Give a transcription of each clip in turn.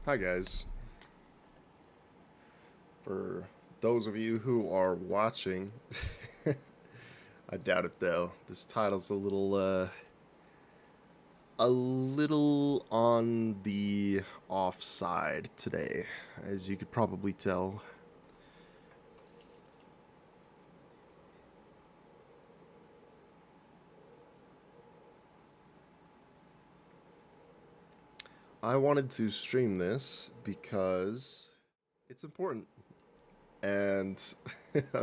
Hi guys. For those of you who are watching, I doubt it though. This title's a little on the offside today, as you could probably tell. I wanted to stream this because it's important. And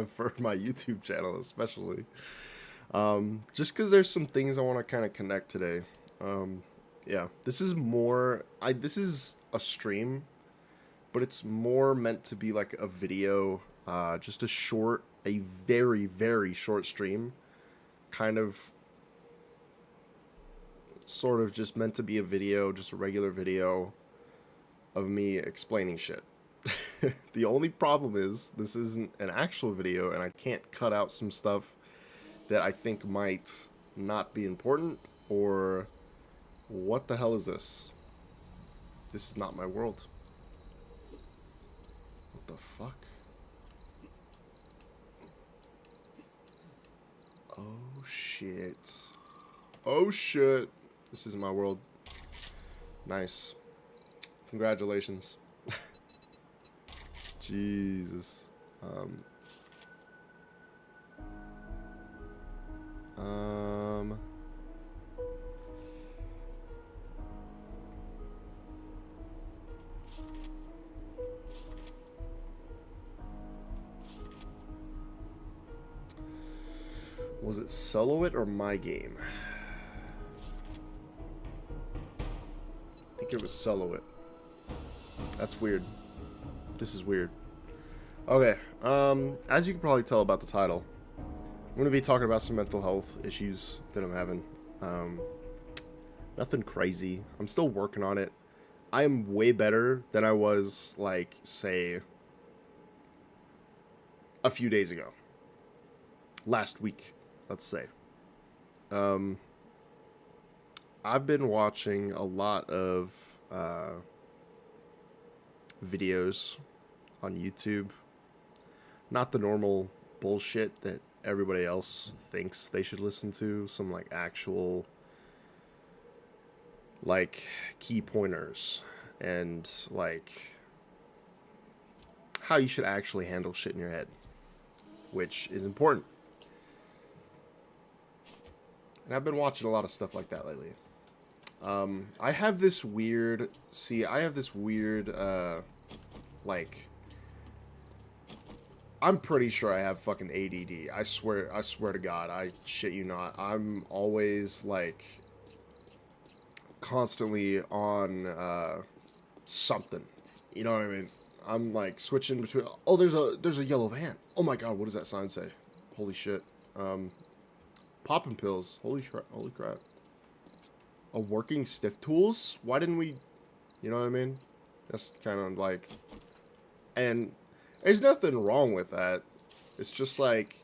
for my YouTube channel especially. Just because there's some things I want to kind of connect today. Um, yeah, this is a stream, but it's more meant to be like a video, just a very, very short stream, kind of, sort of just meant to be a video, just a regular video of me explaining shit. The only problem is this isn't an actual video, and I can't cut out some stuff that I think might not be important, or what the hell is this? This is not my world. What the fuck? Oh shit. Oh shit. This isn't my world. Nice. Congratulations. Jesus. Um. Was it Solo It or My Game? I think it was Solo It. That's weird. This is weird. Okay, as you can probably tell about the title, I'm going to be talking about some mental health issues that I'm having. Nothing crazy. I'm still working on it. I am way better than I was, like, say, a few days ago. Last week, let's say. Um, I've been watching a lot of videos on YouTube. Not the normal bullshit that everybody else thinks they should listen to. Some, like, actual, like, key pointers and, like, how you should actually handle shit in your head, which is important. And I've been watching a lot of stuff like that lately. I have this weird, like, I'm pretty sure I have fucking ADD. I swear to God, I shit you not. I'm always, like, constantly on, something. You know what I mean? I'm, like, switching between, oh, there's a yellow van. Oh my God, what does that sign say? Holy shit. Popping pills. Holy crap. A working stiff tools? Why didn't we, you know what I mean? That's kind of like, and there's nothing wrong with that. It's just like,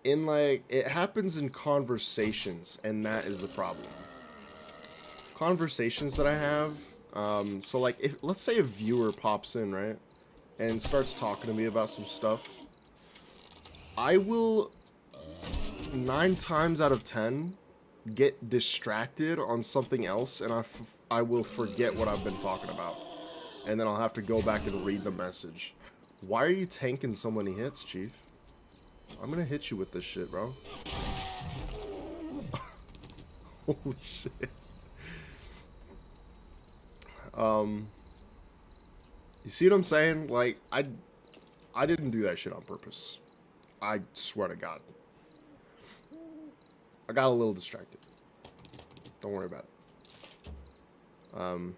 it happens in conversations, and that is the problem. Conversations that I have, so like, if, let's say a viewer pops in, right? And starts talking to me about some stuff. I will, 9 times out of 10, get distracted on something else, and I will forget what I've been talking about. And then I'll have to go back and read the message. Why are you tanking so many hits, Chief? I'm gonna hit you with this shit, bro. Holy shit. You see what I'm saying? Like, I didn't do that shit on purpose. I swear to God. I got a little distracted. Don't worry about it.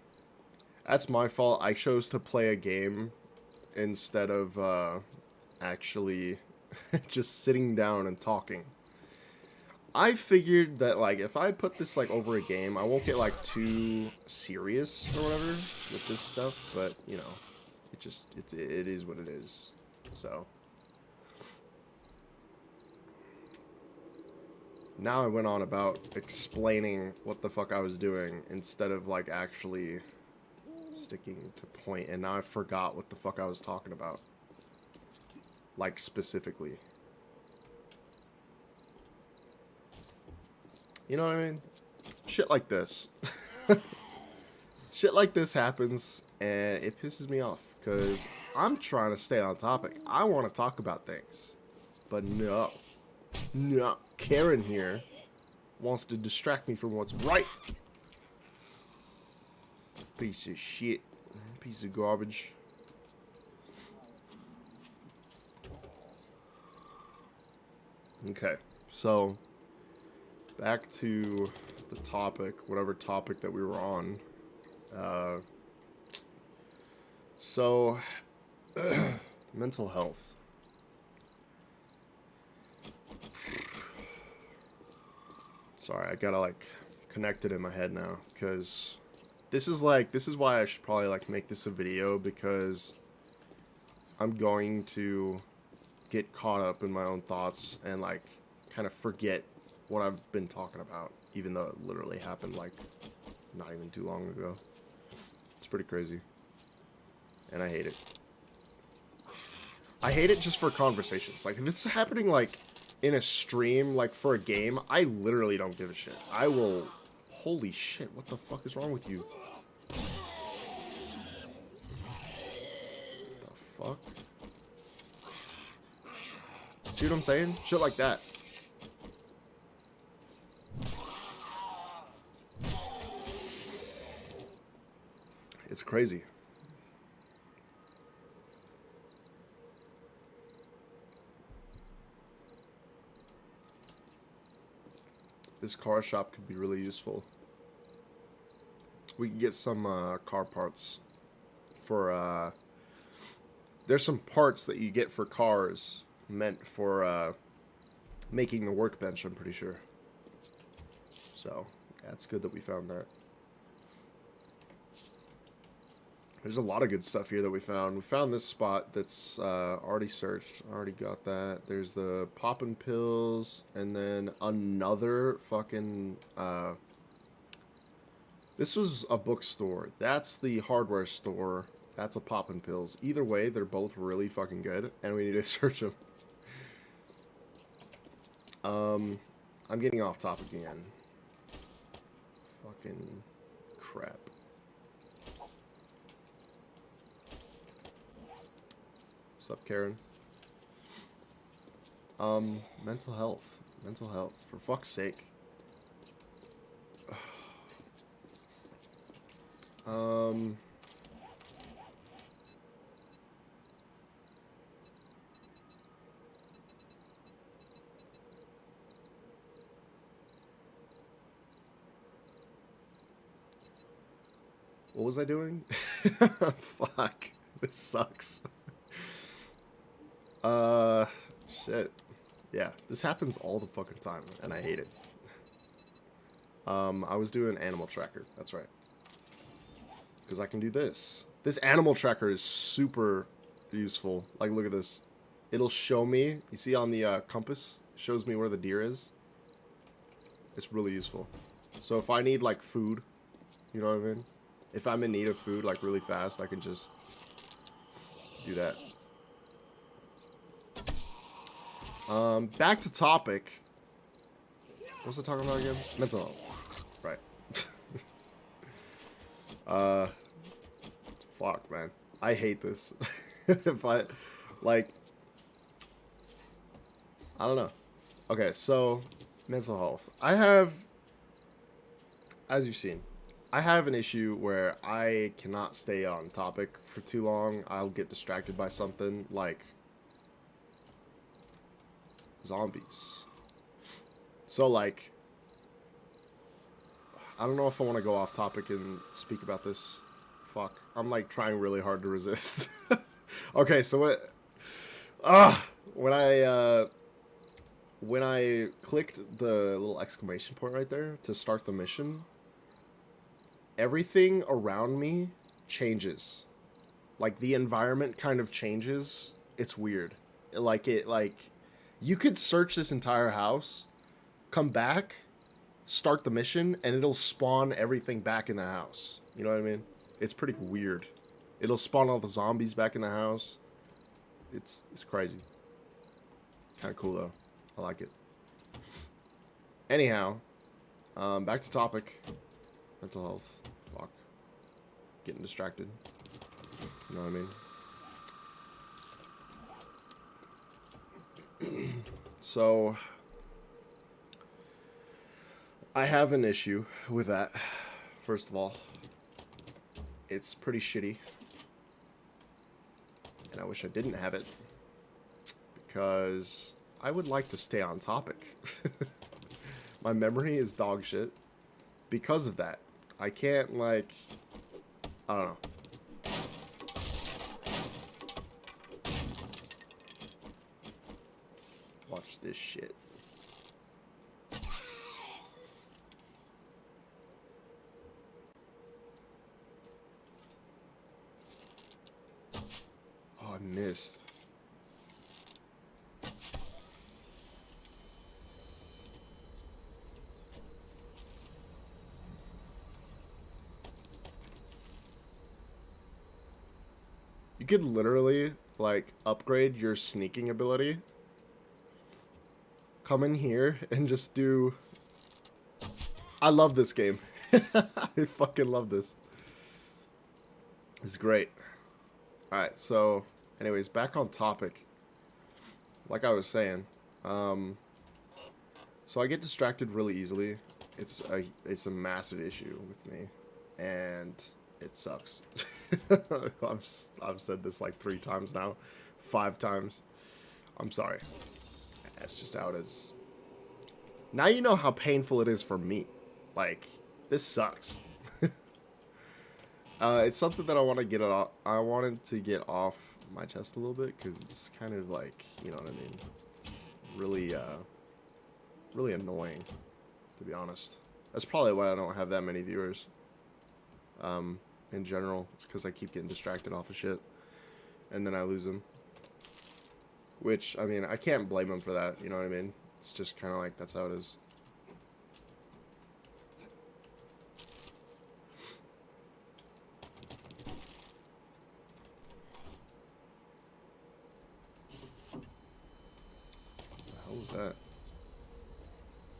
That's my fault. I chose to play a game instead of actually just sitting down and talking. I figured that, like, if I put this, like, over a game, I won't get, like, too serious or whatever with this stuff, but, you know, it is what it is. So now I went on about explaining what the fuck I was doing instead of, like, actually Sticking to point, and now I forgot what the fuck I was talking about. Like, specifically. You know what I mean? Shit like this. Shit like this happens, and it pisses me off, because I'm trying to stay on topic. I want to talk about things. But no. No. Karen here wants to distract me from what's right. Piece of shit. Piece of garbage. Okay, so back to the topic, whatever topic that we were on. So mental health. Sorry, I gotta like connect it in my head now, because this is why I should probably like make this a video, because I'm going to get caught up in my own thoughts and like kind of forget what I've been talking about, even though it literally happened like not even too long ago. It's pretty crazy. And I hate it. I hate it just for conversations. Like, if it's happening like in a stream, like for a game, I literally don't give a shit. I will... Holy shit, what the fuck is wrong with you? What the fuck? See what I'm saying? Shit like that. It's crazy. This car shop could be really useful. We can get some car parts for there's some parts that you get for cars meant for making the workbench, I'm pretty sure. So, yeah, it's good that we found that. There's a lot of good stuff here that we found. We found this spot that's already searched. Already got that. There's the poppin' pills, and then another fucking... this was a bookstore. That's the hardware store. That's a poppin' pills. Either way, they're both really fucking good, and we need to search them. I'm getting off topic again. Fucking crap. What's up, Karen? Mental health. Mental health. For fuck's sake. What was I doing? Fuck. This sucks. Shit. Yeah, this happens all the fucking time, and I hate it. I was doing animal tracker, that's right. Because I can do this. This animal tracker is super useful. Like, look at this. It'll show me, you see on the compass, it shows me where the deer is. It's really useful. So if I need, like, food, you know what I mean? If I'm in need of food, like, really fast, I can just do that. Back to topic. What was I talking about again? Mental health. Right. Fuck, man. I hate this. If I, like... I don't know. Okay, so, mental health. I have, as you've seen, I have an issue where I cannot stay on topic for too long. I'll get distracted by something, like... zombies. So, like, I don't know if I want to go off topic and speak about this. Fuck. I'm, like, trying really hard to resist. Okay, so what... when I clicked the little exclamation point right there to start the mission, everything around me changes. Like, the environment kind of changes. It's weird. You could search this entire house, come back, start the mission, and it'll spawn everything back in the house. You know what I mean? It's pretty weird. It'll spawn all the zombies back in the house. It's crazy. Kind of cool though. I like it. Anyhow, back to topic. Mental health. Fuck. Getting distracted. You know what I mean? So, I have an issue with that. First of all, it's pretty shitty. And I wish I didn't have it. Because I would like to stay on topic. My memory is dog shit. Because of that. I can't, like... I don't know. Watch this shit. Oh, I missed. You could literally, like, upgrade your sneaking ability. Come in here and just do... I love this game. I fucking love this. It's great. Alright, so... Anyways, back on topic. Like I was saying. So I get distracted really easily. It's a massive issue with me. And... it sucks. I've said this like 3 times now. 5 times. I'm sorry. That's just how it is. Now you know how painful it is for me. Like, this sucks. It's something that I want to get off. I wanted to get off my chest a little bit because it's kind of like, you know what I mean. It's really, really annoying, to be honest. That's probably why I don't have that many viewers. In general, it's because I keep getting distracted off of shit, and then I lose them. Which, I mean, I can't blame them for that, you know what I mean? It's just kind of like, that's how it is. What the hell was that?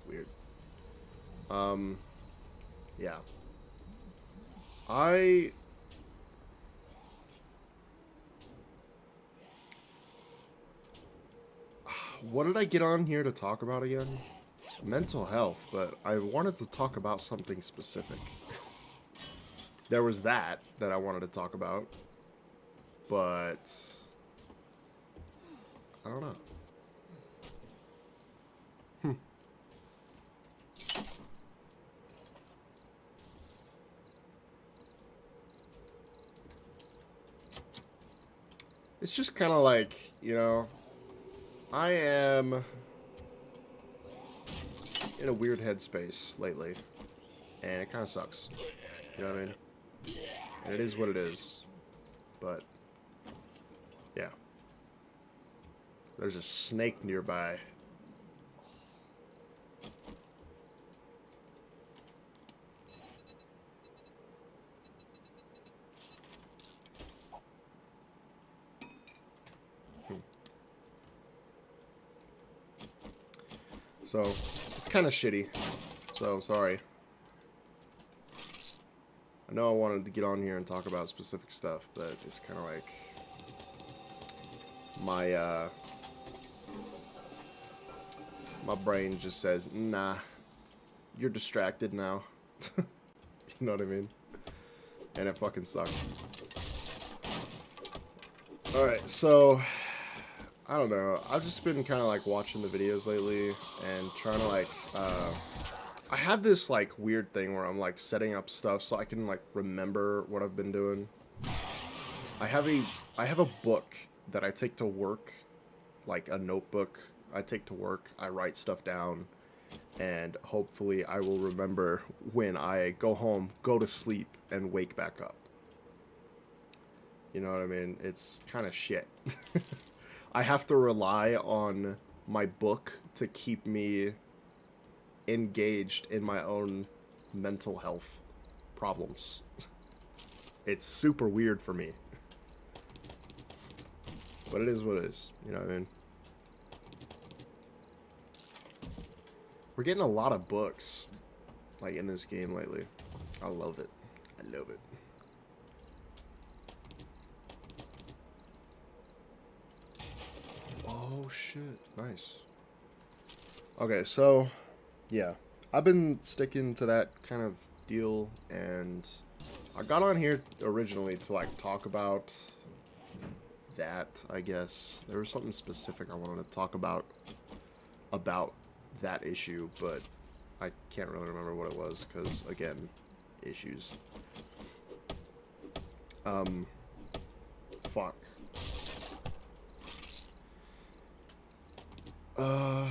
Weird. Yeah. What did I get on here to talk about again? Mental health, but I wanted to talk about something specific. There was that I wanted to talk about, but I don't know. It's just kind of like, you know, I am in a weird headspace lately, and it kind of sucks. You know what I mean? And it is what it is. But, yeah. There's a snake nearby. So, it's kind of shitty. So, sorry. I know I wanted to get on here and talk about specific stuff, but it's kind of like my brain just says, nah, you're distracted now. You know what I mean? And it fucking sucks. Alright, so I don't know. I've just been kind of like watching the videos lately and trying to like, I have this like weird thing where I'm like setting up stuff so I can like remember what I've been doing. I have a book that I take to work, like a notebook I take to work. I write stuff down, and hopefully I will remember when I go home, go to sleep, and wake back up. You know what I mean? It's kind of shit. I have to rely on my book to keep me engaged in my own mental health problems. It's super weird for me. But it is what it is. You know what I mean? We're getting a lot of books, like, in this game lately. I love it. I love it. Oh, shit. Nice. Okay, so, yeah. I've been sticking to that kind of deal, and I got on here originally to, like, talk about that, I guess. There was something specific I wanted to talk about that issue, but I can't really remember what it was, because, again, issues. Fuck. I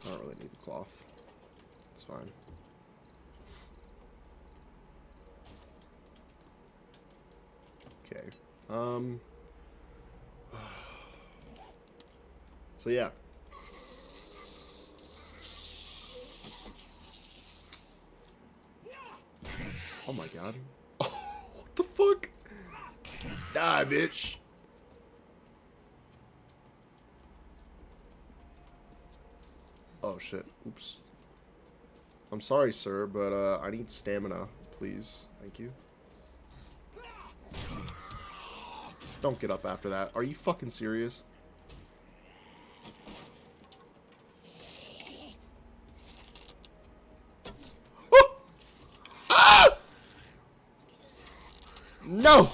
don't really need the cloth. It's fine. Okay. So yeah. Oh my god. Oh, what the fuck? Die, bitch. Oh shit. Oops. I'm sorry, sir, but I need stamina, please. Thank you. Don't get up after that. Are you fucking serious? Oh! Ah! No!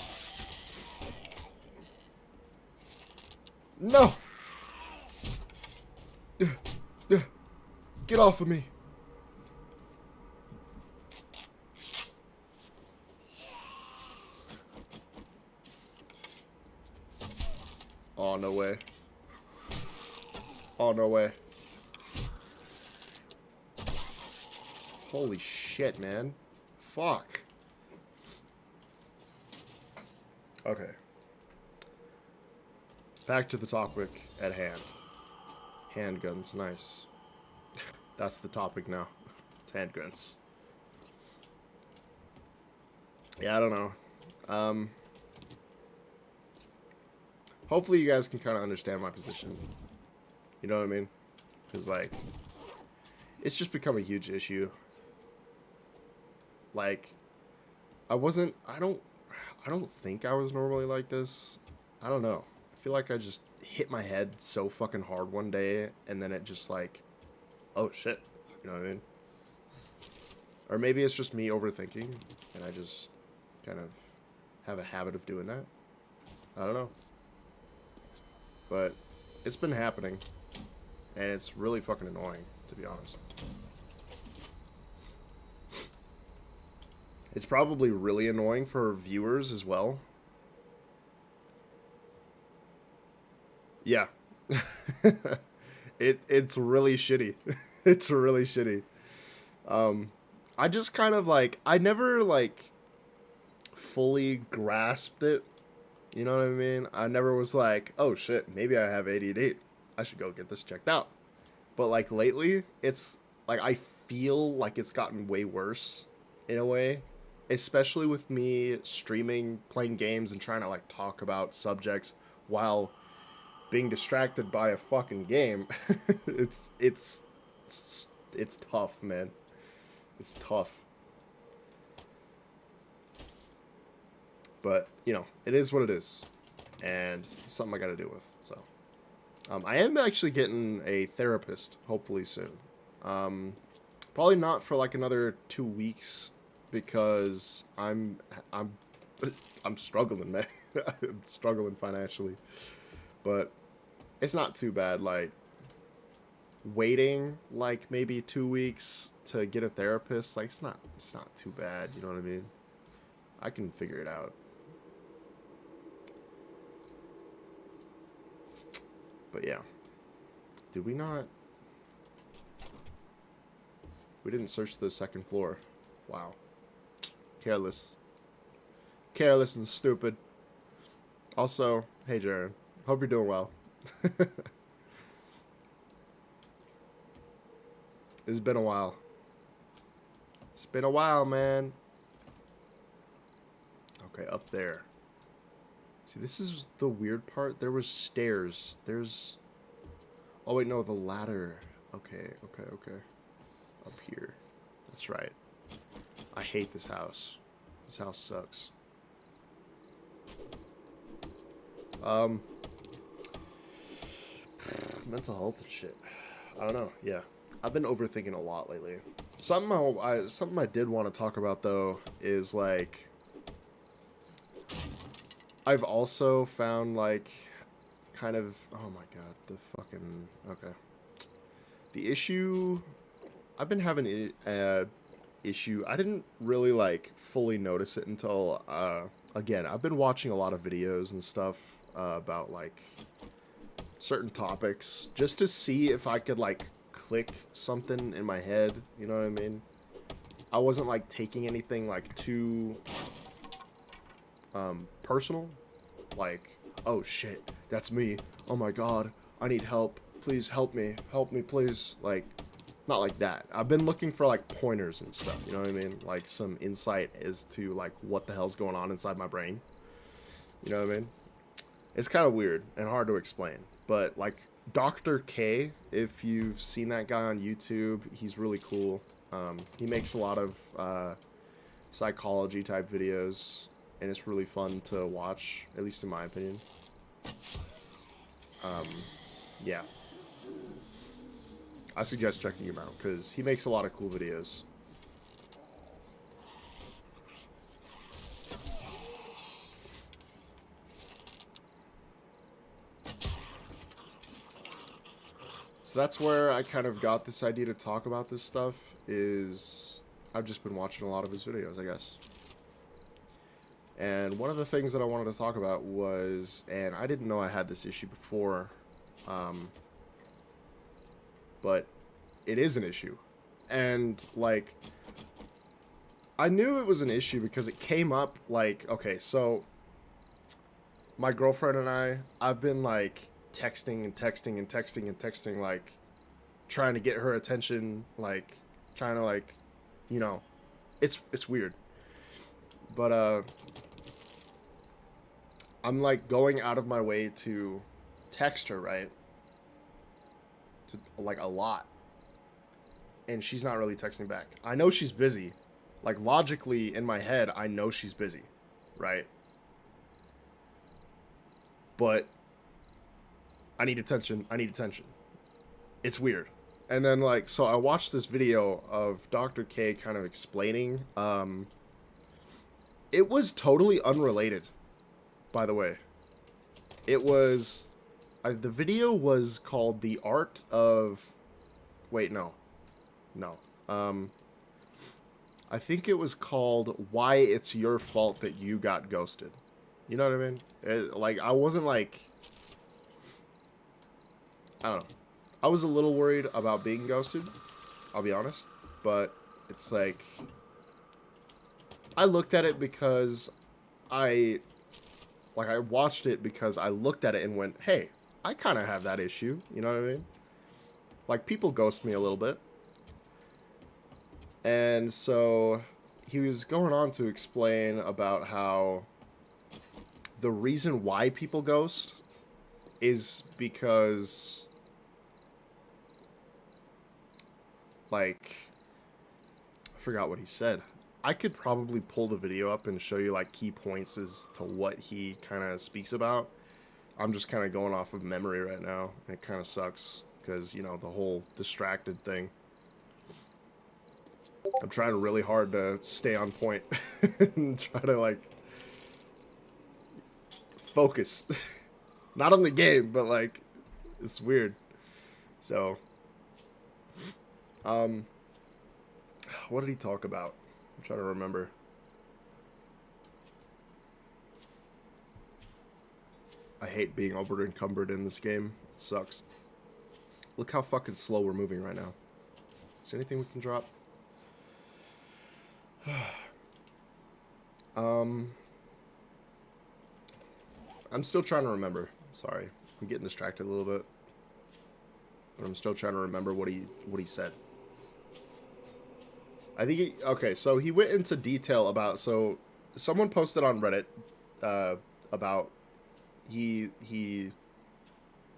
No! Get off of me. Oh, no way. Oh, no way. Holy shit, man. Fuck. Okay. Back to the topic at hand. Handguns, nice. That's the topic now. It's handguns. Yeah, I don't know. Hopefully you guys can kind of understand my position. You know what I mean? Because, like, it's just become a huge issue. Like, I don't think I was normally like this. I don't know. I feel like I just hit my head so fucking hard one day, and then it just, like, oh shit. You know what I mean? Or maybe it's just me overthinking, and I just kind of have a habit of doing that. I don't know. But it's been happening, and it's really fucking annoying, to be honest. It's probably really annoying for viewers as well. Yeah. It's really shitty. It's really shitty. I just kind of, like, I never, like, fully grasped it. You know what I mean? I never was like, oh shit, maybe I have ADD. I should go get this checked out. But, like, lately, it's like I feel like it's gotten way worse in a way, especially with me streaming, playing games, and trying to, like, talk about subjects while being distracted by a fucking game. It's tough, man. It's tough. But, you know, it is what it is. And something I gotta deal with, so. I am actually getting a therapist, hopefully soon. Probably not for, like, another 2 weeks, because I'm struggling, man. I'm struggling financially. But it's not too bad, like, waiting, like, maybe 2 weeks to get a therapist, like, it's not too bad, you know what I mean? I can figure it out. But yeah. Did we not? We didn't search the second floor. Wow. Careless. Careless and stupid. Also, hey Jaren. Hope you're doing well. It's been a while. It's been a while, man. Okay, up there. See, this is the weird part. There was stairs. There's... Oh, wait, no, the ladder. Okay. Up here. That's right. I hate this house. This house sucks. Mental health and shit. I don't know. Yeah. I've been overthinking a lot lately. Something I did want to talk about, though, is, like... I've also found, like, kind of... Oh, my God. The fucking... Okay. The issue... I've been having an issue. I didn't really, like, fully notice it until... Again, I've been watching a lot of videos and stuff about, like, certain topics. Just to see if I could, like, click something in my head. You know what I mean? I wasn't, like, taking anything, like, too... personal, like, oh shit, that's me, oh my god, I need help, please help me, please, like, not like that. I've been looking for, like, pointers and stuff, you know what I mean, like, some insight as to, like, what the hell's going on inside my brain, you know what I mean. It's kind of weird and hard to explain, but, like, Dr. K, if you've seen that guy on YouTube, he's really cool. He makes a lot of, psychology type videos, and it's really fun to watch, at least in my opinion. Yeah. I suggest checking him out, because he makes a lot of cool videos. So that's where I kind of got this idea to talk about this stuff, is I've just been watching a lot of his videos, I guess. And one of the things that I wanted to talk about was, and I didn't know I had this issue before, but it is an issue. And, like, I knew it was an issue because it came up, like, okay, so my girlfriend and I've been, like, texting, like, trying to get her attention, like, trying to, like, you know, it's weird. But, I'm, like, going out of my way to text her, right? To, like, a lot. And she's not really texting back. I know she's busy. Like, logically, in my head, I know she's busy, right? But I need attention. It's weird. And then, like, so I watched this video of Dr. K kind of explaining, it was totally unrelated, by the way. It was, the video was called The Art of, wait, no. I think it was called Why It's Your Fault That You Got Ghosted. You know what I mean? Like, I wasn't like, I don't know. I was a little worried about being ghosted, I'll be honest. But it's like, I looked at it because I watched it because I looked at it and went, hey, I kind of have that issue. You know what I mean? Like, people ghost me a little bit. And so he was going on to explain about how the reason why people ghost is because, like, I forgot what he said. I could probably pull the video up and show you, like, key points as to what he kind of speaks about. I'm just kind of going off of memory right now. And it kind of sucks because, you know, the whole distracted thing. I'm trying really hard to stay on point and try to, like, focus. Not on the game, but, like, it's weird. So, what did he talk about? I'm trying to remember. I hate being over encumbered in this game. It sucks. Look how fucking slow we're moving right now. Is there anything we can drop? I'm still trying to remember. Sorry. I'm getting distracted a little bit. But I'm still trying to remember what he said. I think okay, so he went into detail about, so someone posted on Reddit about he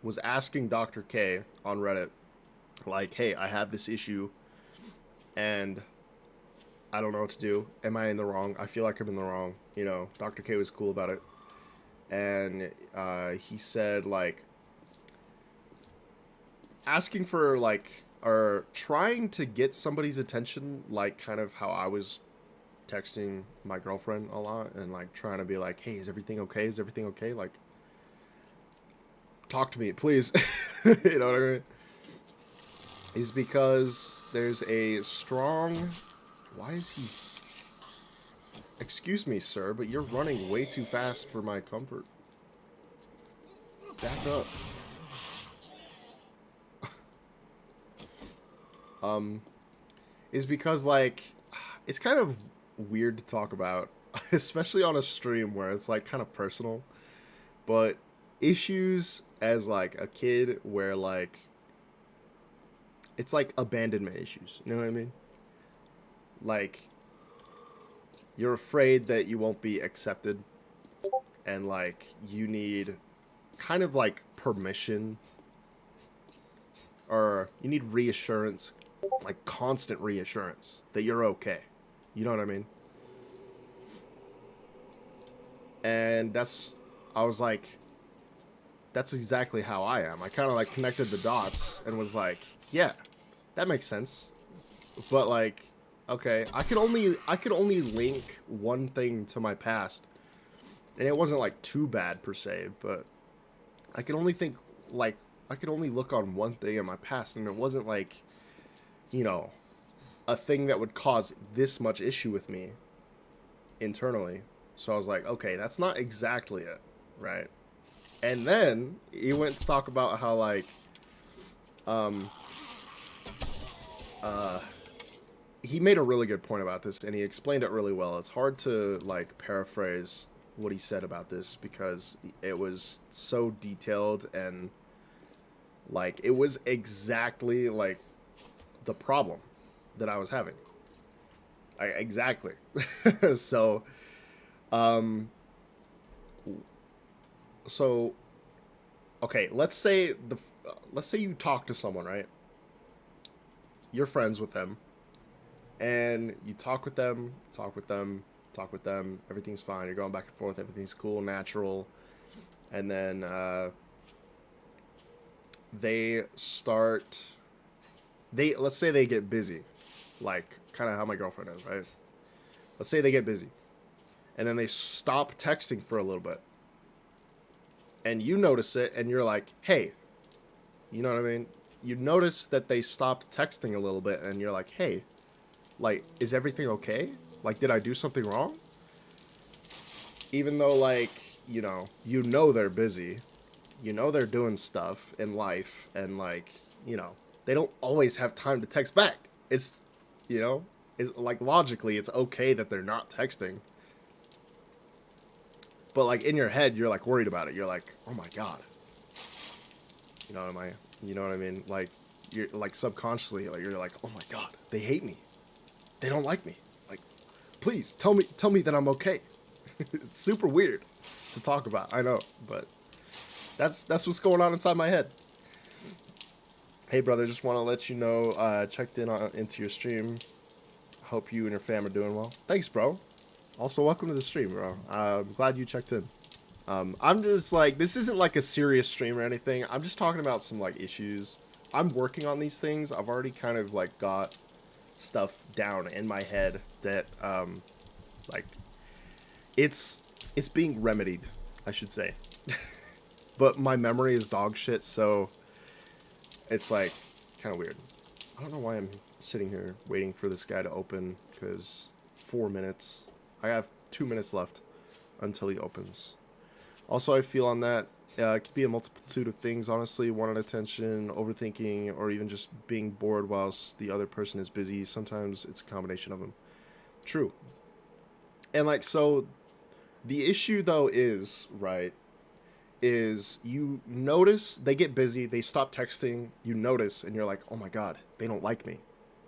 was asking Dr. K on Reddit, like, hey, I have this issue and I don't know what to do. Am I in the wrong? I feel like I'm in the wrong. You know, Dr. K was cool about it. And he said, like, asking for, like, or trying to get somebody's attention, like, kind of how I was texting my girlfriend a lot and, like, trying to be like, hey, is everything okay? Is everything okay? Like, talk to me, please. You know what I mean? Is because there's a strong. Why is he? Excuse me, sir, but you're running way too fast for my comfort. Back up. Um, is because, like, it's kind of weird to talk about, especially on a stream where it's like kind of personal. But issues as like a kid where like it's like abandonment issues. You know what I mean? Like you're afraid that you won't be accepted and like you need kind of like permission or you need reassurance, like constant reassurance that you're okay. You know what I mean? And I was like, that's exactly how I am. I kind of like connected the dots and was like, yeah, that makes sense. But like, okay, I could only link one thing to my past, and it wasn't like too bad per se, but I could only think like I could only look on one thing in my past, and it wasn't like, you know, a thing that would cause this much issue with me internally. So I was like, okay, that's not exactly it, right? And then he went to talk about how like um uh he made a really good point about this and he explained it really well. It's hard to like paraphrase what he said about this because it was so detailed and like it was exactly like the problem that I was having. Exactly. So um so okay, let's say you talk to someone, right? You're friends with them and you talk with them, talk with them. Everything's fine. You're going back and forth. Everything's cool, natural. And then they start. Let's say they get busy, like kind of how my girlfriend is, right? Let's say they get busy, and then they stop texting for a little bit, and you notice it, and you're like, "Hey," you know what I mean? You notice that they stopped texting a little bit, and you're like, "Hey, like, is everything okay? Like, did I do something wrong?" Even though like you know they're busy, you know they're doing stuff in life and like they don't always have time to text back. It's you know it's like logically it's okay that they're not texting, but like in your head you're like worried about it. You're like, oh my god, am I you know what I mean? Like you're like subconsciously like you're like, oh my god, they hate me, they don't like me, like please tell me that I'm okay. It's super weird to talk about, I know, but that's what's going on inside my head. Hey brother, just want to let you know, checked into your stream. Hope you and your fam are doing well. Thanks, bro. Also, welcome to the stream, bro. I'm glad you checked in. I'm just like, this isn't like a serious stream or anything. I'm just talking about some like issues. I'm working on these things. I've already kind of like got stuff down in my head that like it's being remedied, I should say. But my memory is dog shit, so it's like kind of weird. I don't know why I'm sitting here waiting for this guy to open because 4 minutes. I have 2 minutes left until he opens. Also, I feel on that it could be a multitude of things, honestly. Wanting attention, overthinking, or even just being bored whilst the other person is busy. Sometimes it's a combination of them. True. And like, so the issue though is, right, is you notice they get busy, they stop texting, you notice, and you're like, oh my god, they don't like me.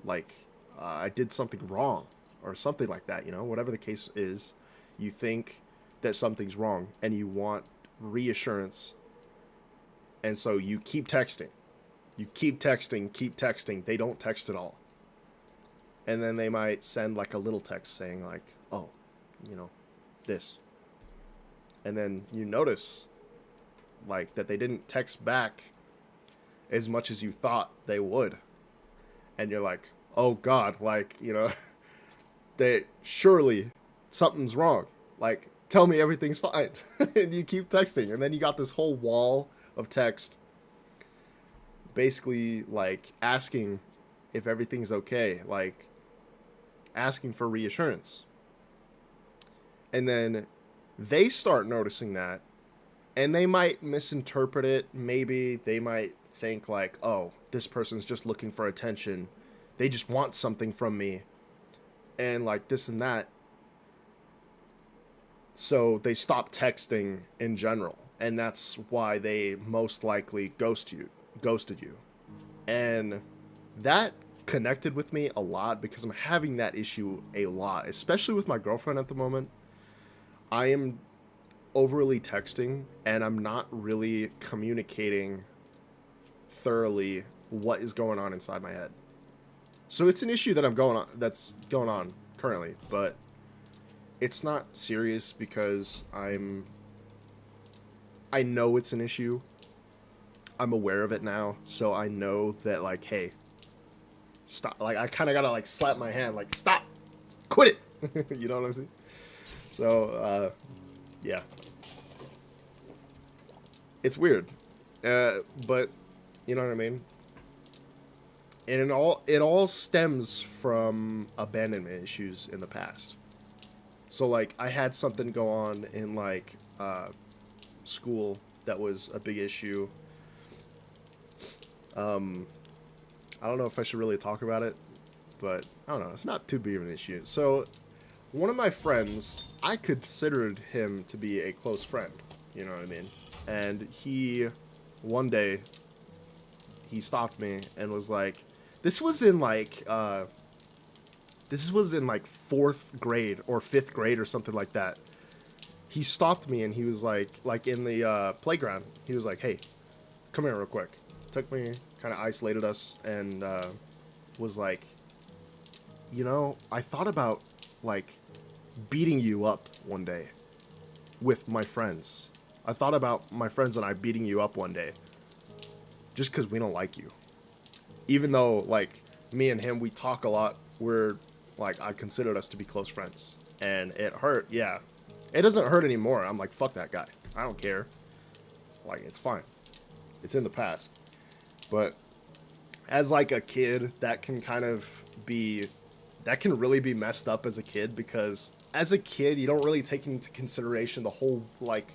Like, I did something wrong or something like that, you know, whatever the case is, you think that something's wrong and you want reassurance. And so you keep texting. You keep texting, keep texting. They don't text at all. And then they might send like a little text saying like, "Oh, you know, this." And then you notice like that they didn't text back as much as you thought they would. And you're like, "Oh god, like, you know, they surely something's wrong. Like, tell me everything's fine." And you keep texting, and then you got this whole wall of text basically like asking if everything's okay, like asking for reassurance. And then they start noticing that, and they might misinterpret it. Maybe they might think like, "Oh, this person's just looking for attention. They just want something from me." And like this and that. So they stop texting in general, and that's why they most likely ghosted you. And that connected with me a lot because I'm having that issue a lot, especially with my girlfriend at the moment. I am overly texting and I'm not really communicating thoroughly what is going on inside my head. So it's an issue that's going on currently, but it's not serious because I know it's an issue. I'm aware of it now, so I know that like, hey, stop. Like I kind of gotta like slap my hand, like stop, quit it. You know what I'm saying? So yeah, it's weird, but you know what I mean. And it all stems from abandonment issues in the past. So like I had something go on in like school that was a big issue. Um, I don't know if I should really talk about it, but I don't know. It's not too big of an issue. So one of my friends, I considered him to be a close friend. You know what I mean? And one day, he stopped me and was like, this was in like fourth grade or fifth grade or something like that. He stopped me and he was like in the playground. He was like, "Hey, come here real quick." Took me, kind of isolated us, and was like, "You know, I thought about like beating you up one day with my friends. I thought about my friends and I beating you up one day just because we don't like you. Even though like me and him, we talk a lot. We're like, I considered us to be close friends, and it hurt. Yeah, it doesn't hurt anymore. I'm like, fuck that guy. I don't care. Like, it's fine. It's in the past." But as like a kid, that can really be messed up as a kid, because as a kid, you don't really take into consideration the whole like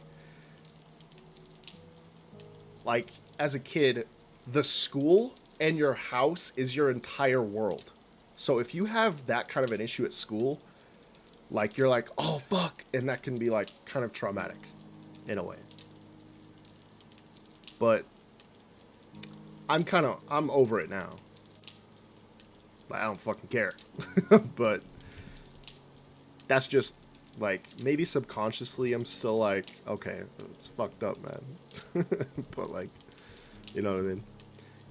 as a kid, the school and your house is your entire world. So if you have that kind of an issue at school, like you're like, "Oh fuck," and that can be like kind of traumatic in a way. But I'm over it now. Like, I don't fucking care. But that's just like maybe subconsciously I'm still like, okay, it's fucked up, man. But like, you know what I mean?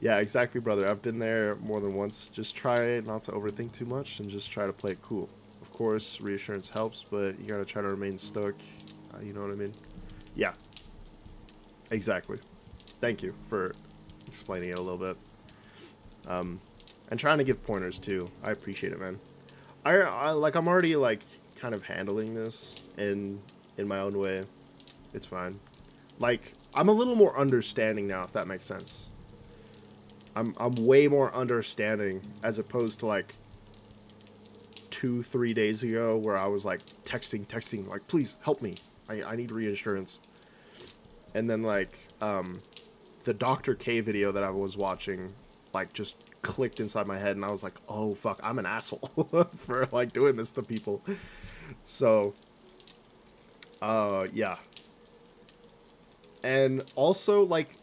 Yeah, exactly, brother. I've been there more than once. Just try not to overthink too much and just try to play it cool. Of course, reassurance helps, but you gotta try to remain stoic. You know what I mean? Yeah, exactly. Thank you for explaining it a little bit. And trying to give pointers too. I appreciate it, man. I'm already like kind of handling this in my own way. It's fine. Like I'm a little more understanding now, if that makes sense. I'm way more understanding as opposed to like 2-3 days ago where I was like texting like, "Please help me. I need reassurance." And then like the Dr. K video that I was watching like just clicked inside my head, and I was like, "Oh fuck, I'm an asshole for like doing this to people." So yeah. And also like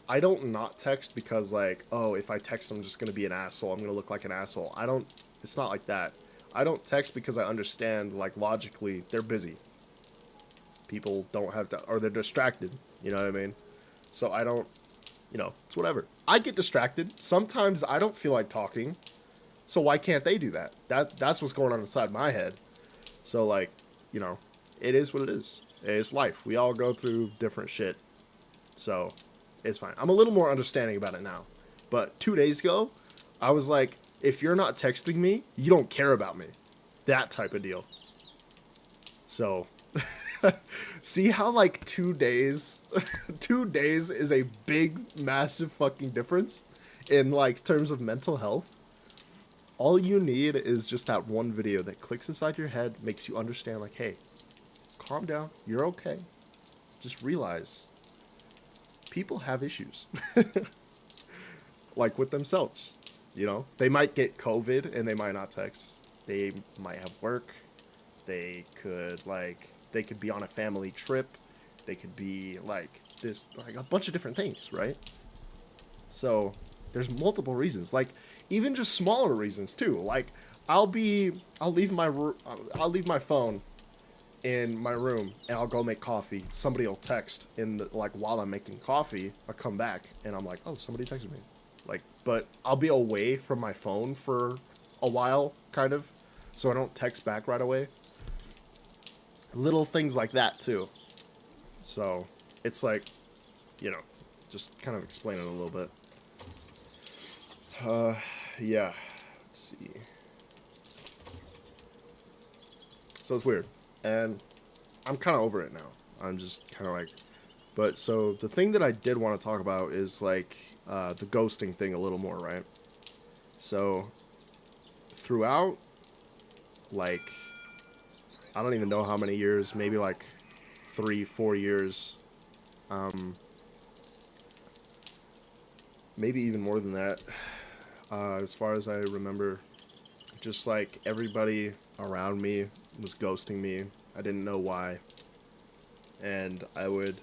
I I don't not text because like, oh, if I text I'm just gonna be an asshole. I'm gonna look like an asshole. I don't. It's not like that. I don't text because I understand like logically they're busy. People don't have to, or they're distracted. You know what I mean? So I don't. You know, it's whatever. I get distracted. Sometimes I don't feel like talking. So why can't they do that? That's what's going on inside my head. So like, you know, it is what it is. It's life. We all go through different shit. So it's fine. I'm a little more understanding about it now. But 2 days ago, I was like, if you're not texting me, you don't care about me. That type of deal. So see how like 2 days 2 days is a big massive fucking difference in like terms of mental health. All you need is just that one video that clicks inside your head, makes you understand like, hey, calm down, you're okay. Just realize people have issues. Like with themselves, you know? They might get COVID and they might not text. They might have work. They could be on a family trip. They could be like this, like a bunch of different things, right? So there's multiple reasons, like even just smaller reasons too. Like I'll leave my phone in my room and I'll go make coffee. Somebody will text in the, like while I'm making coffee. I'll come back and I'm like, oh, somebody texted me. Like, but I'll be away from my phone for a while, kind of, so I don't text back right away. Little things like that too. So it's like, you know, just kind of explain it a little bit. Yeah. Let's see. So it's weird. And I'm kind of over it now. I'm just kind of like... But so the thing that I did want to talk about is like the ghosting thing a little more, right? So throughout, like, I don't even know how many years, maybe like 3-4 years, maybe even more than that. As far as I remember, just like everybody around me was ghosting me. I didn't know why. And I would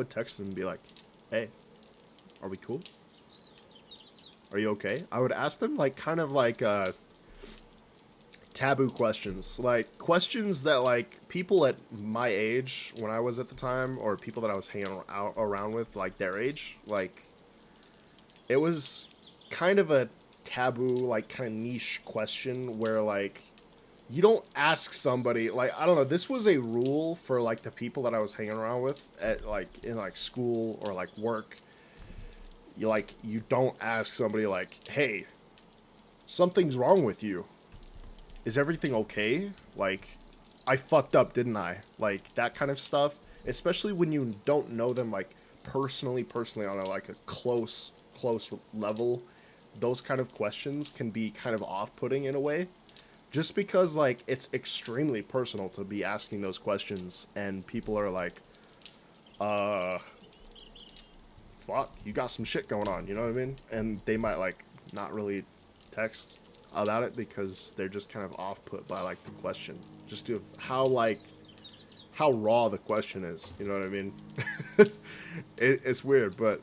text them and be like, hey, are we cool? Are you okay? I would ask them like kind of like taboo questions. Like questions that like people at my age when I was at the time, or people that I was hanging out around with like their age, like it was kind of a taboo, like kind of niche question where like you don't ask somebody, like, I don't know, this was a rule for like the people that I was hanging around with at like in like school or like work. You don't ask somebody like, hey, something's wrong with you. Is everything okay? Like, I fucked up, didn't I? Like that kind of stuff, especially when you don't know them like personally on a like a close level. Those kind of questions can be kind of off-putting in a way, just because like it's extremely personal to be asking those questions, and people are like, fuck, you got some shit going on, you know what I mean? And they might like not really text about it because they're just kind of off-put by like the question, just to how raw the question is, you know what I mean? It's weird, but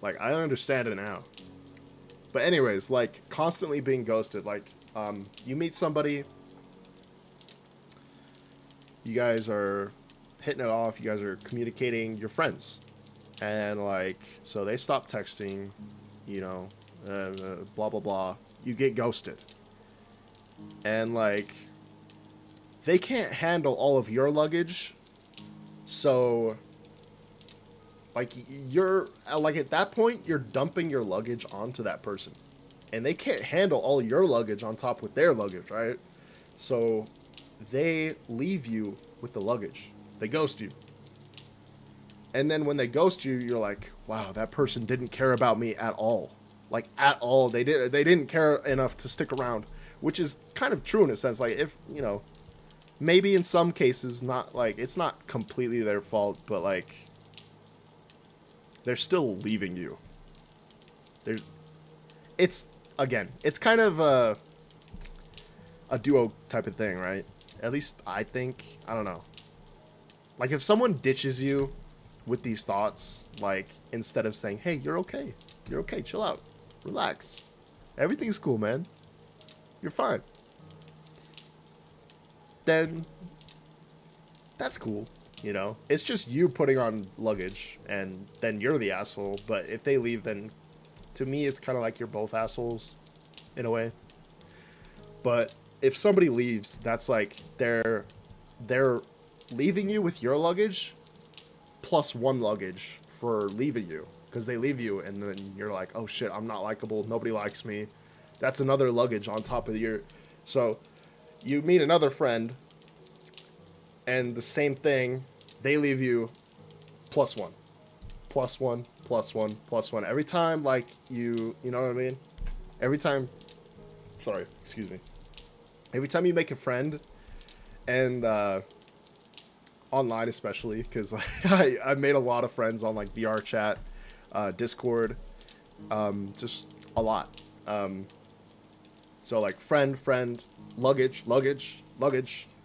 like I understand it now. But anyways, like constantly being ghosted, like you meet somebody, you guys are hitting it off, you guys are communicating, you're friends, and like so they stop texting, you know, blah blah blah, you get ghosted, and like they can't handle all of your luggage, so like you're like at that point you're dumping your luggage onto that person, and they can't handle all your luggage on top with their luggage, right? So they leave you with the luggage. They ghost you. And then when they ghost you, you're like, wow, that person didn't care about me at all. Like at all. They didn't care enough to stick around, which is kind of true in a sense. Like if, you know, maybe in some cases not like it's not completely their fault, but like they're still leaving you. It's again, it's kind of a duo type of thing, right? At least I think. I don't know. Like if someone ditches you, with these thoughts, like instead of saying, "Hey, you're okay, chill out, relax, everything's cool, man, you're fine," then that's cool. You know, it's just you putting on luggage, and then you're the asshole. But if they leave, then to me, it's kind of like you're both assholes in a way. But if somebody leaves, that's like they're leaving you with your luggage plus one luggage for leaving you, because they leave you and then you're like, oh shit, I'm not likable, nobody likes me. That's another luggage on top of your. So you meet another friend and the same thing, they leave you plus one, plus one, plus one, plus one every time. Like you know what I mean, every time. Sorry, excuse me. Every time you make a friend, and online especially, because I made a lot of friends on like VR chat, Discord, just a lot. So like friend, luggage,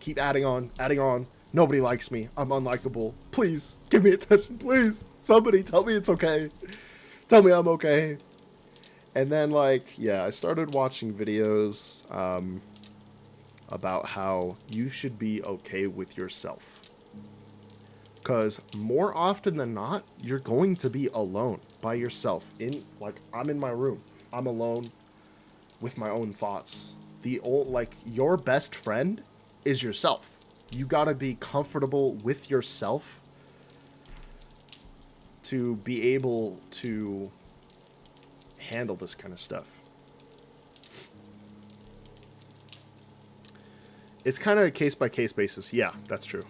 keep adding on. Nobody likes me. I'm unlikable. Please give me attention. Please, somebody tell me it's okay. Tell me I'm okay. And then like, yeah, I started watching videos about how you should be okay with yourself. Because more often than not, you're going to be alone by yourself. I'm in my room. I'm alone with my own thoughts. Your best friend is yourself. You gotta be comfortable with yourself to be able to handle this kind of stuff. It's kind of a case-by-case basis. Yeah, that's true.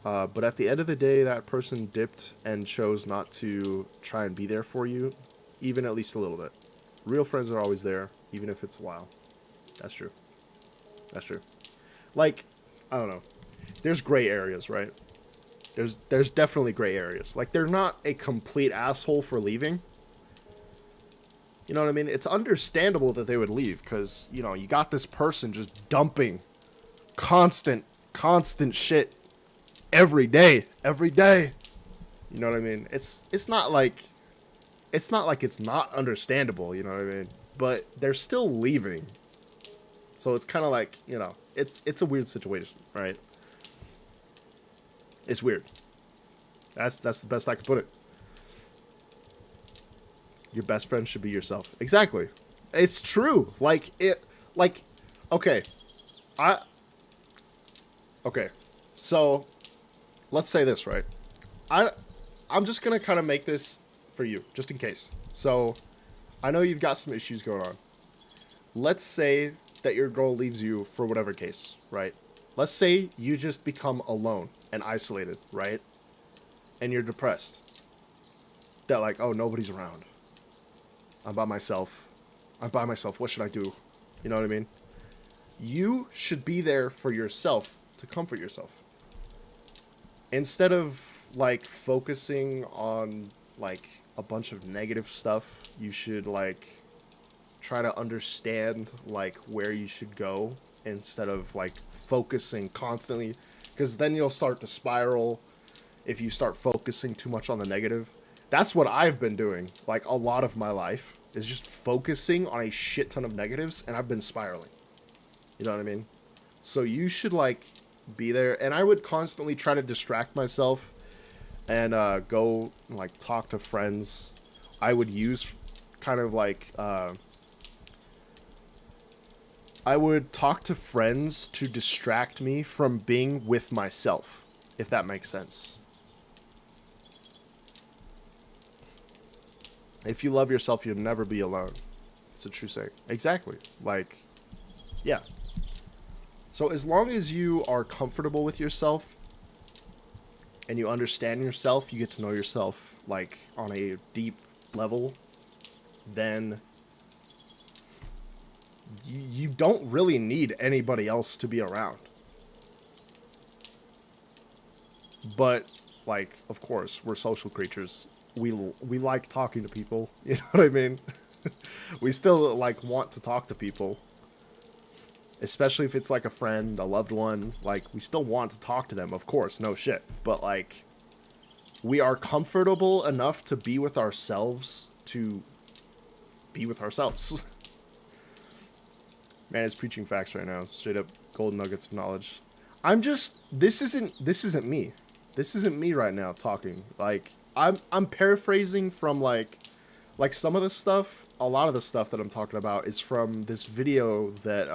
But at the end of the day, that person dipped and chose not to try and be there for you, even at least a little bit. Real friends are always there, even if it's a while. That's true. That's true. Like, I don't know. There's gray areas, right? There's definitely gray areas. Like, they're not a complete asshole for leaving. You know what I mean? It's understandable that they would leave because, you know, you got this person just dumping constant shit every day. You know what I mean? It's not like it's not understandable, you know what I mean? But they're still leaving. So it's kind of like, you know, it's a weird situation, right? It's weird. That's the best I can put it. Your best friend should be yourself. Exactly. It's true. Okay. Okay. So, let's say this, right? I'm just going to kind of make this for you, just in case. So, I know you've got some issues going on. Let's say that your girl leaves you for whatever case, right? Let's say you just become alone and isolated, right? And you're depressed. That like, oh, nobody's around. I'm by myself. What should I do? You know what I mean? You should be there for yourself to comfort yourself. Instead of like focusing on like a bunch of negative stuff, you should like try to understand like where you should go instead of like focusing constantly, because then you'll start to spiral if you start focusing too much on the negative. That's what I've been doing like a lot of my life, is just focusing on a shit ton of negatives, and I've been spiraling. You know what I mean? So you should like be there, and I would constantly try to distract myself and go like talk to friends. I would use kind of like I would talk to friends to distract me from being with myself, if that makes sense. If you love yourself, you'll never be alone. It's a true saying. Exactly. Like, yeah. So as long as you are comfortable with yourself and you understand yourself, you get to know yourself like on a deep level, then you don't really need anybody else to be around. But like, of course, we're social creatures. We like talking to people. You know what I mean? We still like want to talk to people, especially if it's like a friend, a loved one. Like, we still want to talk to them, of course, no shit. But like, we are comfortable enough to be with ourselves to be with ourselves. Man, it's preaching facts right now. Straight up golden nuggets of knowledge. I'm just this isn't me. This isn't me right now talking. Like I'm paraphrasing from like some of the stuff, a lot of the stuff that I'm talking about is from this video that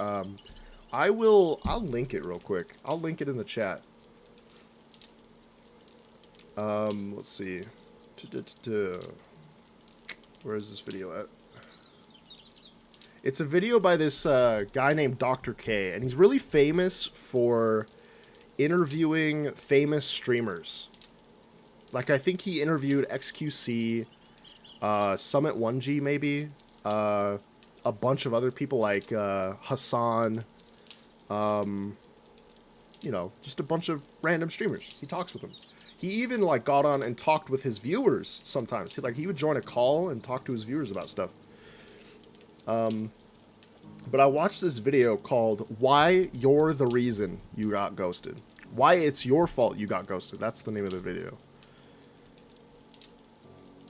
I'll link it real quick. I'll link it in the chat. Let's see. Where is this video at? It's a video by this guy named Dr. K, and he's really famous for interviewing famous streamers. Like, I think he interviewed XQC, Summit 1G maybe, a bunch of other people like Hassan, you know, just a bunch of random streamers. He talks with them. He even like got on and talked with his viewers sometimes. He would join a call and talk to his viewers about stuff. But I watched this video called "Why You're the Reason You Got Ghosted." Why it's your fault you got ghosted. That's the name of the video.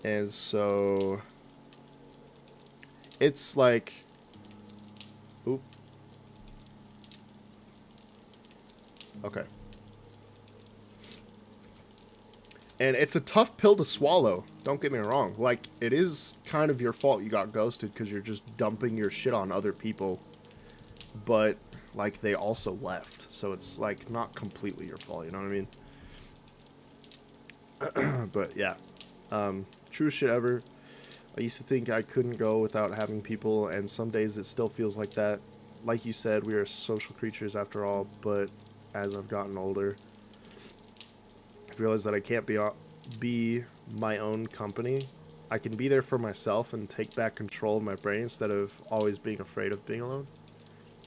And so it's like, oop. Okay. And it's a tough pill to swallow. Don't get me wrong. Like, it is kind of your fault you got ghosted because you're just dumping your shit on other people. But, like, they also left. So it's, like, not completely your fault. You know what I mean? But, yeah. Truest shit ever. I used to think I couldn't go without having people. And some days it still feels like that. Like you said, we are social creatures after all. But as I've gotten older, I've realized that I can't be my own company. I can be there for myself and take back control of my brain instead of always being afraid of being alone.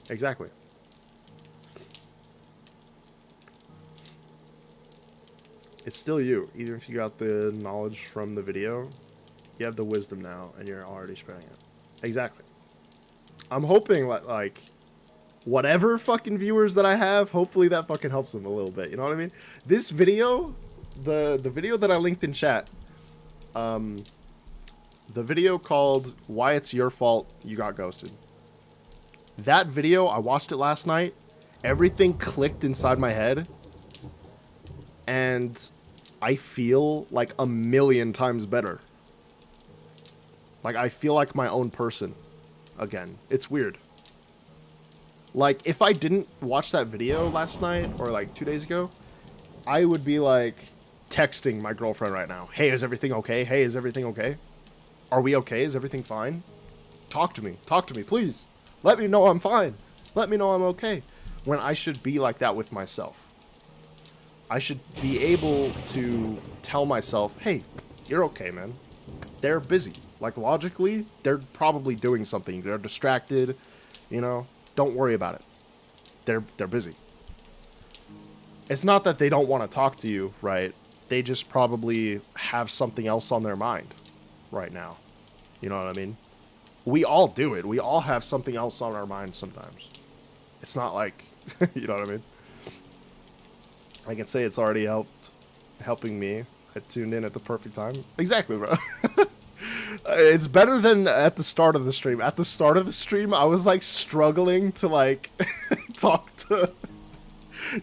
Exactly. It's still you. Even if you got the knowledge from the video, you have the wisdom now and you're already spreading it. Exactly. I'm hoping like whatever fucking viewers that I have, hopefully that fucking helps them a little bit. You know what I mean? This video, the video that I linked in chat, the video called "Why It's Your Fault You Got Ghosted." That video, I watched it last night. Everything clicked inside my head. And I feel like a million times better. Like, I feel like my own person again. It's weird. Like, if I didn't watch that video last night or like 2 days ago, I would be like texting my girlfriend right now. Hey, is everything okay? Hey, is everything okay? Are we okay? Is everything fine? Talk to me. Talk to me, please. Let me know I'm fine. Let me know I'm okay. When I should be like that with myself. I should be able to tell myself, hey, you're okay, man. They're busy. Like, logically, they're probably doing something. They're distracted, you know? Don't worry about it. They're busy. It's not that they don't want to talk to you, right? They just probably have something else on their mind right now. You know what I mean? We all do it. We all have something else on our mind sometimes. It's not like, you know what I mean? I can say it's already helping me. I tuned in at the perfect time. Exactly, bro. It's better than at the start of the stream. At the start of the stream, I was like struggling to like talk to.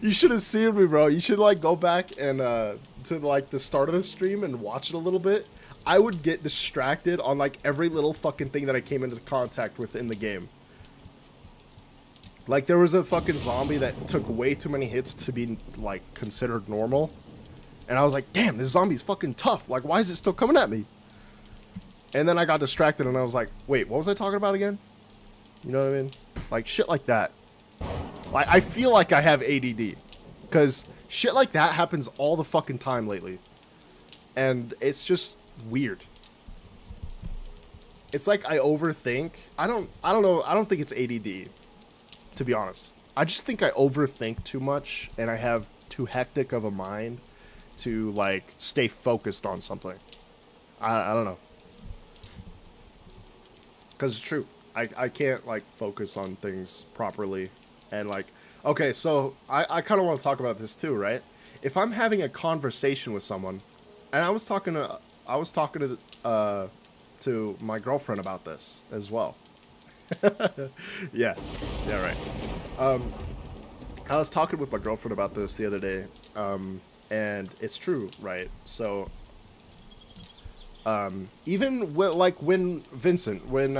You should have seen me, bro. You should like go back and to like the start of the stream and watch it a little bit. I would get distracted on like every little fucking thing that I came into contact with in the game. Like, there was a fucking zombie that took way too many hits to be, like, considered normal. And I was like, damn, this zombie's fucking tough. Like, why is it still coming at me? And then I got distracted and I was like, wait, what was I talking about again? You know what I mean? Like, shit like that. Like, I feel like I have ADD. Because shit like that happens all the fucking time lately. And it's just weird. It's like I overthink. I don't know. I don't think it's ADD. To be honest, I just think I overthink too much and I have too hectic of a mind to like stay focused on something. I don't know. Cause it's true. I can't like focus on things properly and like, okay, so I kind of want to talk about this too, right? If I'm having a conversation with someone And I was talking to my girlfriend about this as well. Yeah, yeah, right. Um, I was talking with my girlfriend about this the other day, and it's true, right? So, even like when Vincent, when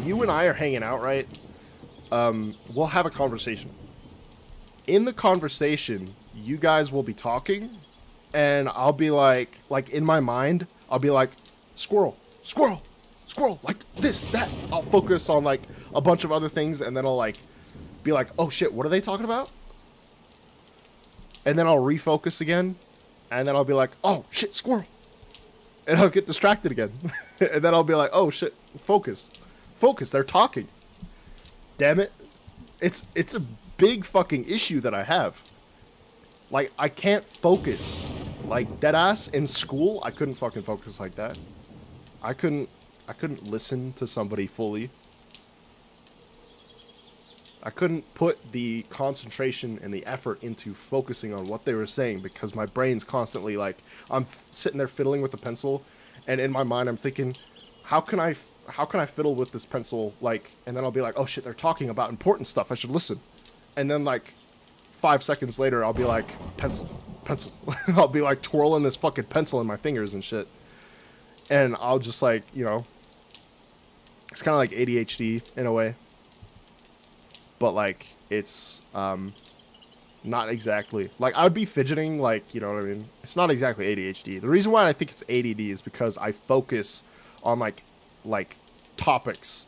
you and I are hanging out, right? We'll have a conversation. In the conversation, you guys will be talking, and I'll be like in my mind, I'll be like, squirrel, squirrel, squirrel, like this, that. I'll focus on like a bunch of other things, and then I'll like be like, oh shit, what are they talking about? And then I'll refocus again, and then I'll be like, oh shit, squirrel, and I'll get distracted again, and then I'll be like, oh shit, focus, focus, they're talking. Damn it, it's a big fucking issue that I have. Like I can't focus. Like deadass in school, I couldn't fucking focus like that. I couldn't I couldn't listen to somebody fully. I couldn't put the concentration and the effort into focusing on what they were saying because my brain's constantly like I'm sitting there fiddling with the pencil, and in my mind I'm thinking, how can I fiddle with this pencil, like, and then I'll be like, oh shit, they're talking about important stuff, I should listen, and then like 5 seconds later I'll be like pencil, pencil. I'll be like twirling this fucking pencil in my fingers and shit, and I'll just like it's kind of like ADHD in a way. But like it's not exactly like I would be fidgeting, like, you know what I mean? It's not exactly ADHD. The reason why I think it's ADD is because I focus on like topics.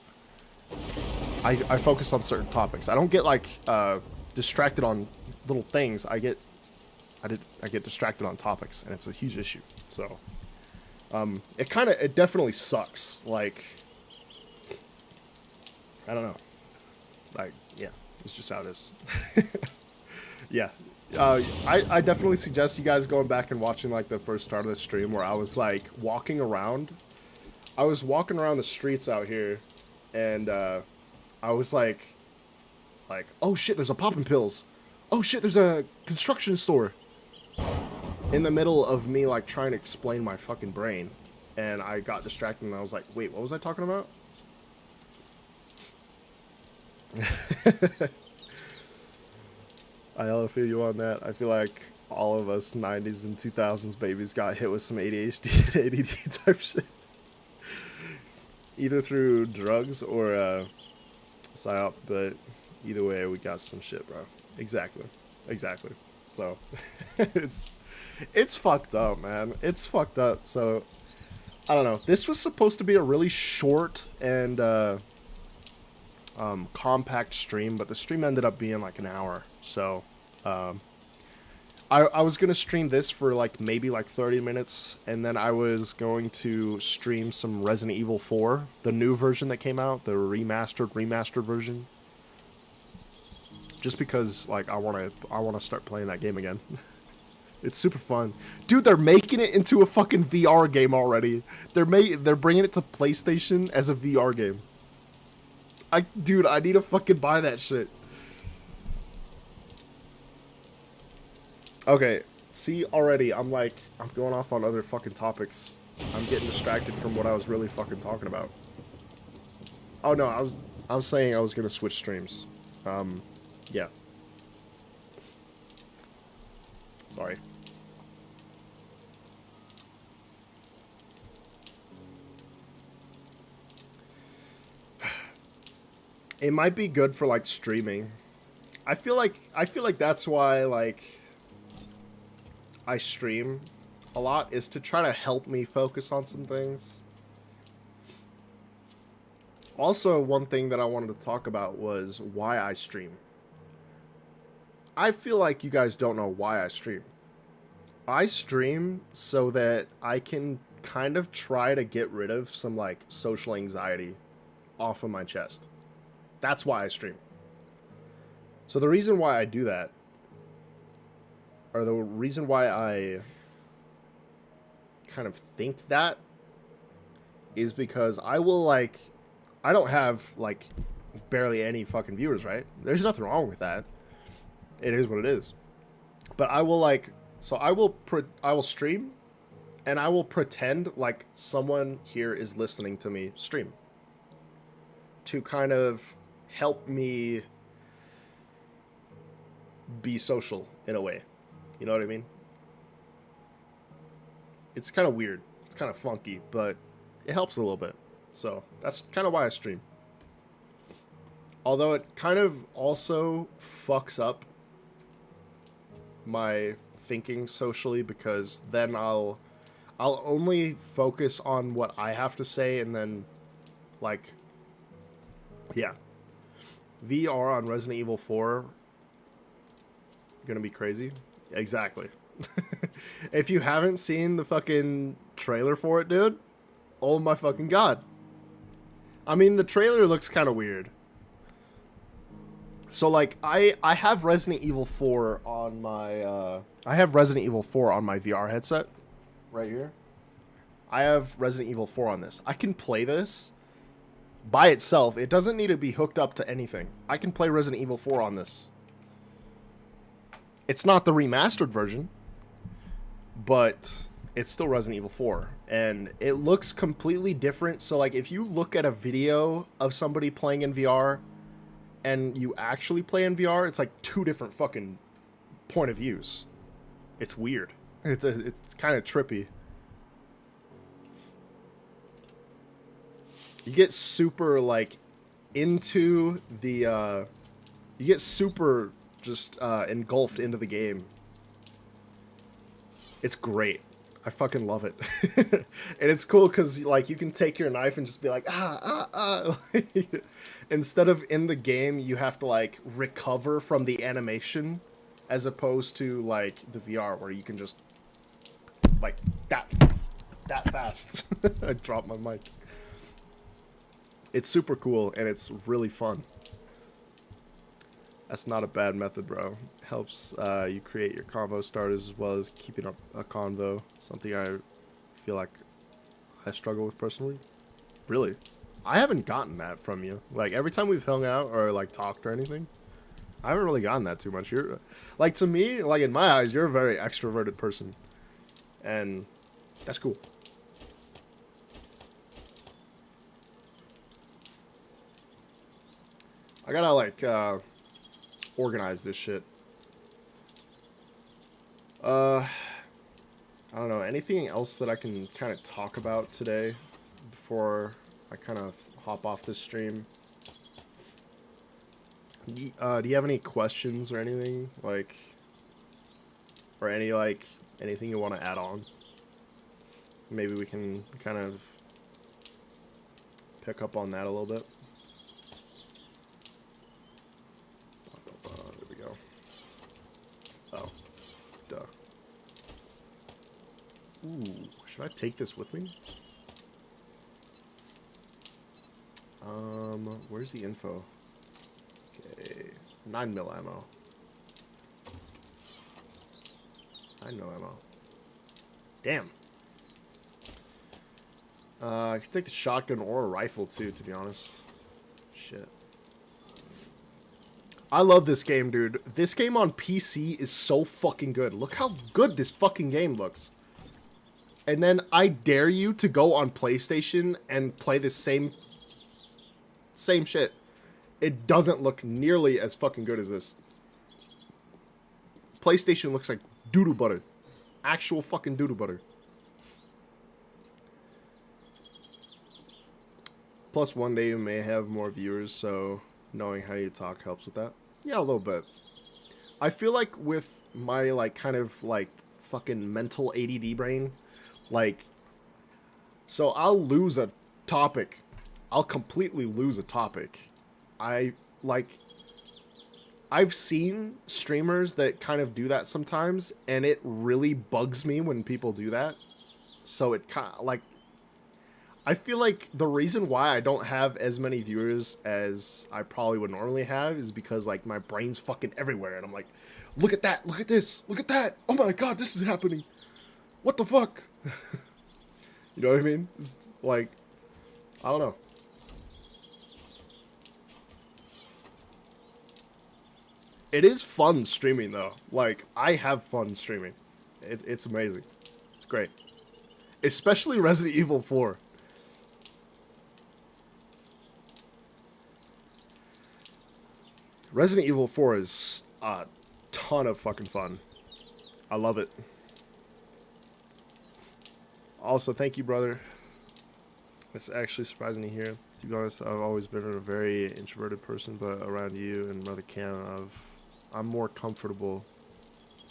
I focus on certain topics. I don't get like distracted on little things. I get distracted on topics, and it's a huge issue. So it definitely sucks. Like I don't know. Like, yeah, it's just how it is. Yeah. I definitely suggest you guys going back and watching like the first start of the stream where I was like walking around. I was walking around the streets out here, and I was like, oh shit, there's a poppin' pills. Oh shit, there's a construction store. In the middle of me like trying to explain my fucking brain, and I got distracted and I was like, wait, what was I talking about? I feel you on that. I feel like all of us 90s and 2000s babies got hit with some ADHD and ADD type shit. Either through drugs or psyop, but either way, we got some shit, bro. Exactly. Exactly. So, it's fucked up, man. It's fucked up. So, I don't know. This was supposed to be a really short and compact stream, but the stream ended up being like an hour. So I was gonna stream this for like maybe like 30 minutes, and then I was going to stream some Resident Evil 4, the new version that came out, the remastered version, just because like I want to start playing that game again. It's super fun. Dude, they're making it into a fucking VR game already. They're bringing it to PlayStation as a VR game. Dude, I need to fucking buy that shit. Okay, see, already, I'm going off on other fucking topics. I'm getting distracted from what I was really fucking talking about. Oh no, I was saying I was gonna switch streams. Yeah. Sorry. It might be good for like streaming. I feel like that's why like I stream a lot, is to try to help me focus on some things. Also, one thing that I wanted to talk about was why I stream. I feel like you guys don't know why I stream. I stream so that I can kind of try to get rid of some like social anxiety off of my chest. That's why I stream. So the reason why I do that, or the reason why I kind of think that, is because I don't have like barely any fucking viewers, right? There's nothing wrong with that. It is what it is. But I will I will stream, and I will pretend like someone here is listening to me stream to kind of help me be social in a way. You know what I mean? It's kind of weird. It's kind of funky, but it helps a little bit. So that's kind of why I stream. Although it kind of also fucks up my thinking socially, because then I'll only focus on what I have to say, and then like, yeah, VR on Resident Evil 4 gonna be crazy. Exactly. If you haven't seen the fucking trailer for it, dude, oh my fucking god. I mean, the trailer looks kind of weird. So like I have Resident Evil 4 on my I have Resident Evil 4 on my VR headset right here. I have Resident Evil 4 on this. I can play this by itself. It doesn't need to be hooked up to anything. I can play Resident Evil 4 on this. It's not the remastered version, but it's still Resident Evil 4, and it looks completely different. So like if you look at a video of somebody playing in VR and you actually play in VR, it's like two different fucking point of views. It's weird. It's kind of trippy. You get super like into the you get super just engulfed into the game. It's great. I fucking love it. And it's cool because like you can take your knife and just be like instead of in the game you have to like recover from the animation, as opposed to like the VR where you can just like that fast. I dropped my mic. It's super cool and it's really fun. That's not a bad method, bro. Helps you create your convo starters as well as keeping up a convo. Something I feel like I struggle with personally. Really? I haven't gotten that from you. Like, every time we've hung out or, like, talked or anything, I haven't really gotten that too much. You're, like, to me, like, in my eyes, you're a very extroverted person. And that's cool. I gotta, like, organize this shit. I don't know, anything else that I can kind of talk about today before I kind of hop off this stream? Do you have any questions or anything, like, or any, like, anything you want to add on? Maybe we can kind of pick up on that a little bit. There we go. Oh, duh. Ooh, should I take this with me? Where's the info? Okay, 9mm ammo. 9mm ammo. Damn. I could take the shotgun or a rifle too, to be honest. Shit. I love this game, dude. This game on PC is so fucking good. Look how good this fucking game looks. And then I dare you to go on PlayStation and play the same shit. It doesn't look nearly as fucking good as this. PlayStation looks like doo-doo butter. Actual fucking doo-doo butter. Plus, one day you may have more viewers, so knowing how you talk helps with that. Yeah, a little bit. I feel like with my, like, kind of, like, fucking mental ADD brain, like, so I'll lose a topic. I'll completely lose a topic. I've seen streamers that kind of do that sometimes, and it really bugs me when people do that. So it kind of, like, I feel like the reason why I don't have as many viewers as I probably would normally have is because, like, my brain's fucking everywhere, and I'm like, look at that, look at this, look at that, oh my god, this is happening, what the fuck? You know what I mean? It's like, I don't know. It is fun streaming, though. Like, I have fun streaming. It's amazing. It's great. Especially Resident Evil 4. Resident Evil 4 is a ton of fucking fun. I love it. Also, thank you, brother. It's actually surprising to hear. To be honest, I've always been a very introverted person, but around you and Brother Cam, I'm more comfortable,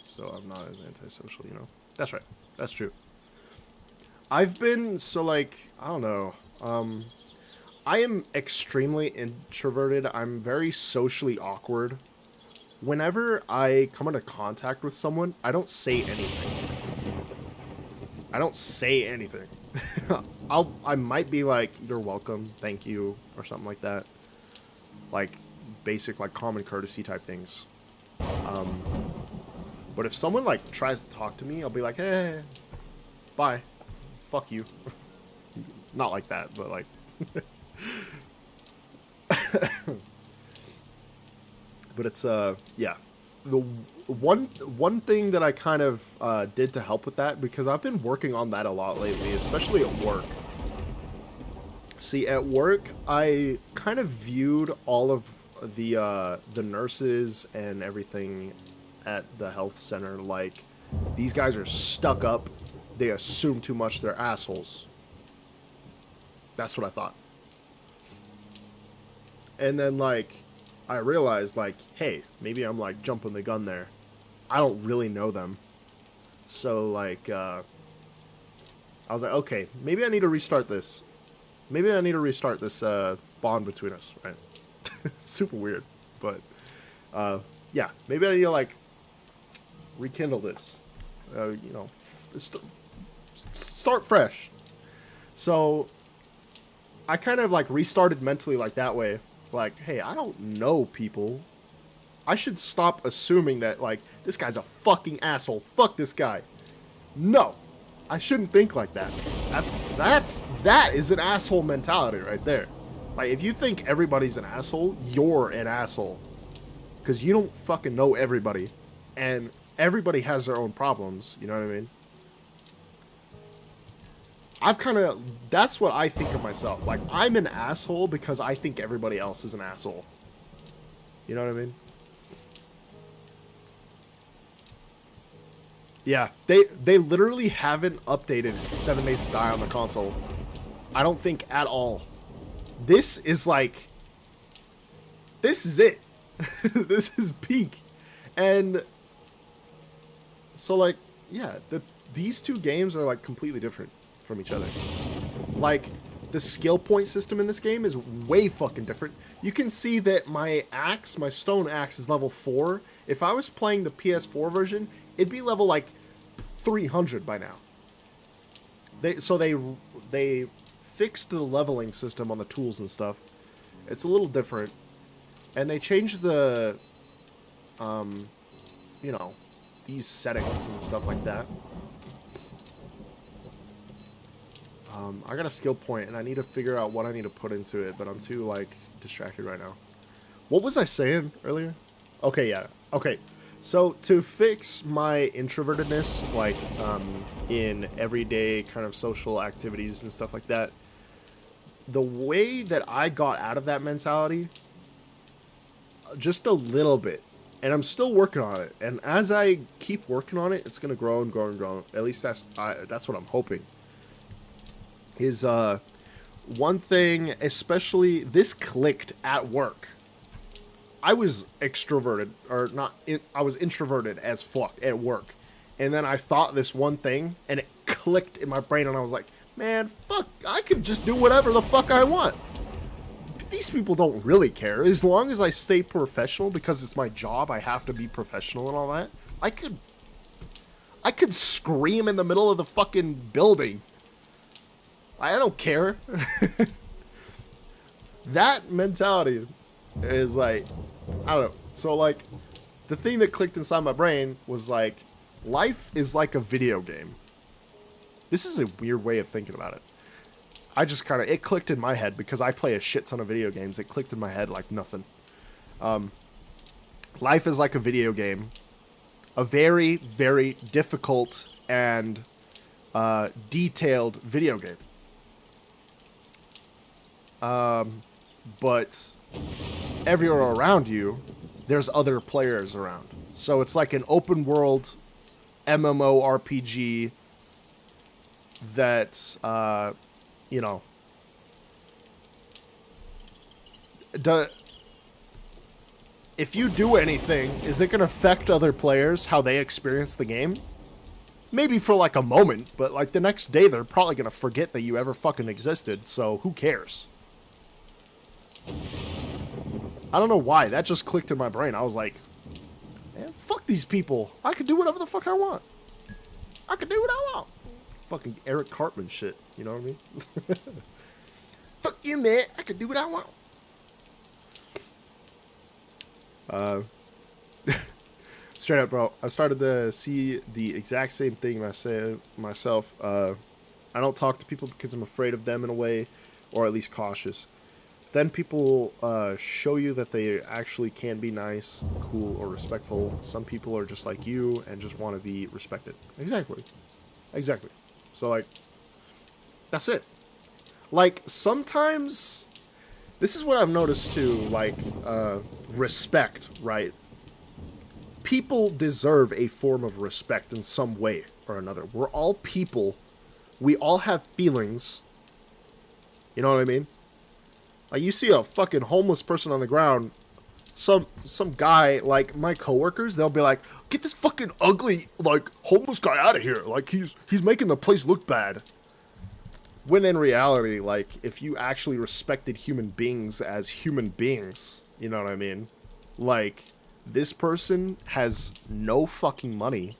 so I'm not as antisocial, you know? That's right. That's true. I've been, so like, I don't know. I am extremely introverted. I'm very socially awkward. Whenever I come into contact with someone, I don't say anything. I don't say anything. I might be like, you're welcome, thank you, or something like that. Like, basic, like, common courtesy type things. But if someone, like, tries to talk to me, I'll be like, hey, bye. Fuck you. Not like that, but, like... But it's, yeah. The one thing that I kind of did to help with that, because I've been working on that a lot lately, especially at work. See, at work, I kind of viewed all of the nurses and everything at the health center like, these guys are stuck up, they assume too much, they're assholes. That's what I thought. And then, like, I realized, like, hey, maybe I'm, like, jumping the gun there. I don't really know them. So, like, I was like, okay, maybe I need to restart this. Maybe I need to restart this bond between us, right? It's super weird. But, yeah, maybe I need to, like, rekindle this. You know, start fresh. So, I kind of, like, restarted mentally, like, that way. Like, hey, I don't know people. I should stop assuming that, like, this guy's a fucking asshole. Fuck this guy. No. I shouldn't think like that. That is an asshole mentality right there. Like, if you think everybody's an asshole, you're an asshole. Because you don't fucking know everybody. And everybody has their own problems. You know what I mean? That's what I think of myself. Like, I'm an asshole because I think everybody else is an asshole. You know what I mean? Yeah, they literally haven't updated 7 Days to Die on the console. I don't think at all. This is like... This is it. This is peak. And... So, like, yeah, these two games are, like, completely different from each other. Like, the skill point system in this game is way fucking different. You can see that my axe, my stone axe, is level 4. If I was playing the PS4 version, it'd be level, like, 300 by now. They fixed the leveling system on the tools and stuff. It's a little different. And they changed the, you know, these settings and stuff like that. I got a skill point, and I need to figure out what I need to put into it, but I'm too, like, distracted right now. What was I saying earlier? Okay, yeah. Okay, so to fix my introvertedness, like, in everyday kind of social activities and stuff like that, the way that I got out of that mentality, just a little bit, and I'm still working on it, and as I keep working on it, it's going to grow and grow and grow. At least that's what I'm hoping. Is one thing, especially this clicked at work. I was extroverted, or not, I was introverted as fuck at work. And then I thought this one thing, and it clicked in my brain, and I was like, man, fuck, I could just do whatever the fuck I want. These people don't really care. As long as I stay professional, because it's my job, I have to be professional and all that. I could scream in the middle of the fucking building. I don't care. That mentality is like, I don't know. So, like, the thing that clicked inside my brain was like, life is like a video game. This is a weird way of thinking about it. I just kind of, it clicked in my head because I play a shit ton of video games. It clicked in my head like nothing. Life is like a video game. A very, very difficult and detailed video game. But everywhere around you, there's other players around. So it's like an open world MMORPG that's, you know, if you do anything, is it going to affect other players, how they experience the game? Maybe for like a moment, but like the next day they're probably going to forget that you ever fucking existed, so who cares? I don't know why, that just clicked in my brain. I was like, man, fuck these people. I can do whatever the fuck I want. I can do what I want. Fucking Eric Cartman shit, you know what I mean? Fuck you, man. I can do what I want. Straight up, bro. I started to see the exact same thing myself. I don't talk to people because I'm afraid of them in a way, or at least cautious. Then people show you that they actually can be nice, cool, or respectful. Some people are just like you and just want to be respected. Exactly. Exactly. So, like, that's it. Like, sometimes, this is what I've noticed too, like, respect, right? People deserve a form of respect in some way or another. We're all people. We all have feelings. You know what I mean? Like, you see a fucking homeless person on the ground, some guy, like, my coworkers, they'll be like, get this fucking ugly, like, homeless guy out of here. Like, he's making the place look bad. When in reality, like, if you actually respected human beings as human beings, you know what I mean? Like, this person has no fucking money.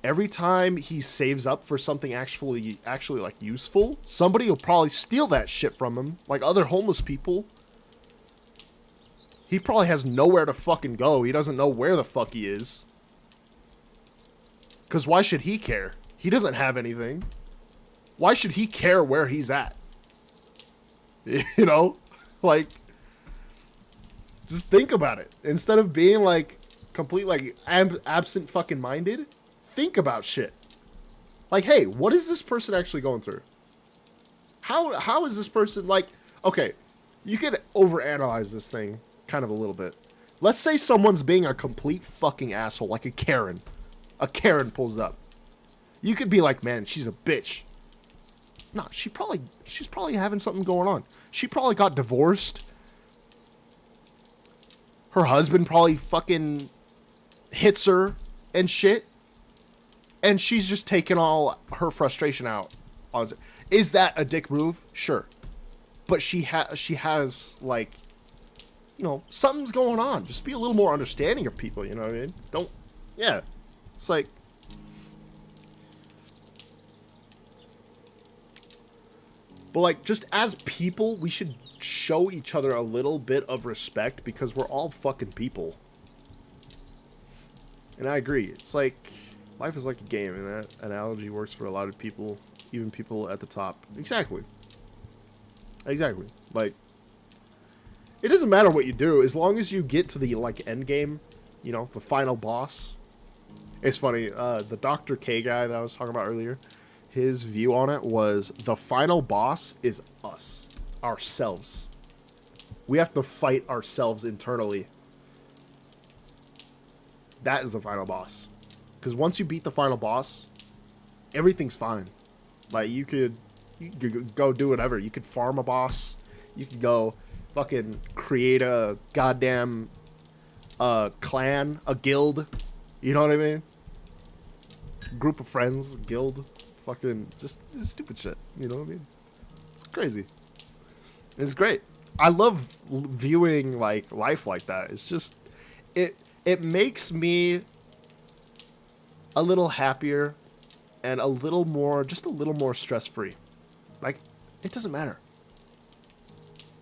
Every time he saves up for something actually like useful, somebody will probably steal that shit from him, like other homeless people. He probably has nowhere to fucking go. He doesn't know where the fuck he is. 'Cause why should he care? He doesn't have anything. Why should he care where he's at? You know? Like, just think about it. Instead of being like complete like absent fucking minded, think about shit. Like, hey, what is this person actually going through? How is this person like, okay, you could overanalyze this thing kind of a little bit. Let's say someone's being a complete fucking asshole, like a Karen. A Karen pulls up. You could be like, man, she's a bitch. No, she's probably having something going on. She probably got divorced. Her husband probably fucking hits her and shit. And she's just taking all her frustration out on it. Is that a dick move? Sure. But she has like, you know, something's going on. Just be a little more understanding of people, you know what I mean? Don't, yeah. It's like, but like, just as people, we should show each other a little bit of respect because we're all fucking people. And I agree. It's like, life is like a game, and that analogy works for a lot of people, even people at the top. Exactly. Exactly. Like, it doesn't matter what you do, as long as you get to the, like, end game, you know, the final boss. It's funny, the Dr. K guy that I was talking about earlier, his view on it was, the final boss is us. Ourselves. We have to fight ourselves internally. That is the final boss. Because once you beat the final boss, everything's fine. Like, you could go do whatever. You could farm a boss. You could go fucking create a goddamn clan, a guild. You know what I mean? Group of friends, guild. Fucking just stupid shit. You know what I mean? It's crazy. It's great. I love viewing like life like that. It's just it makes me a little happier and a little more stress-free. Like, it doesn't matter.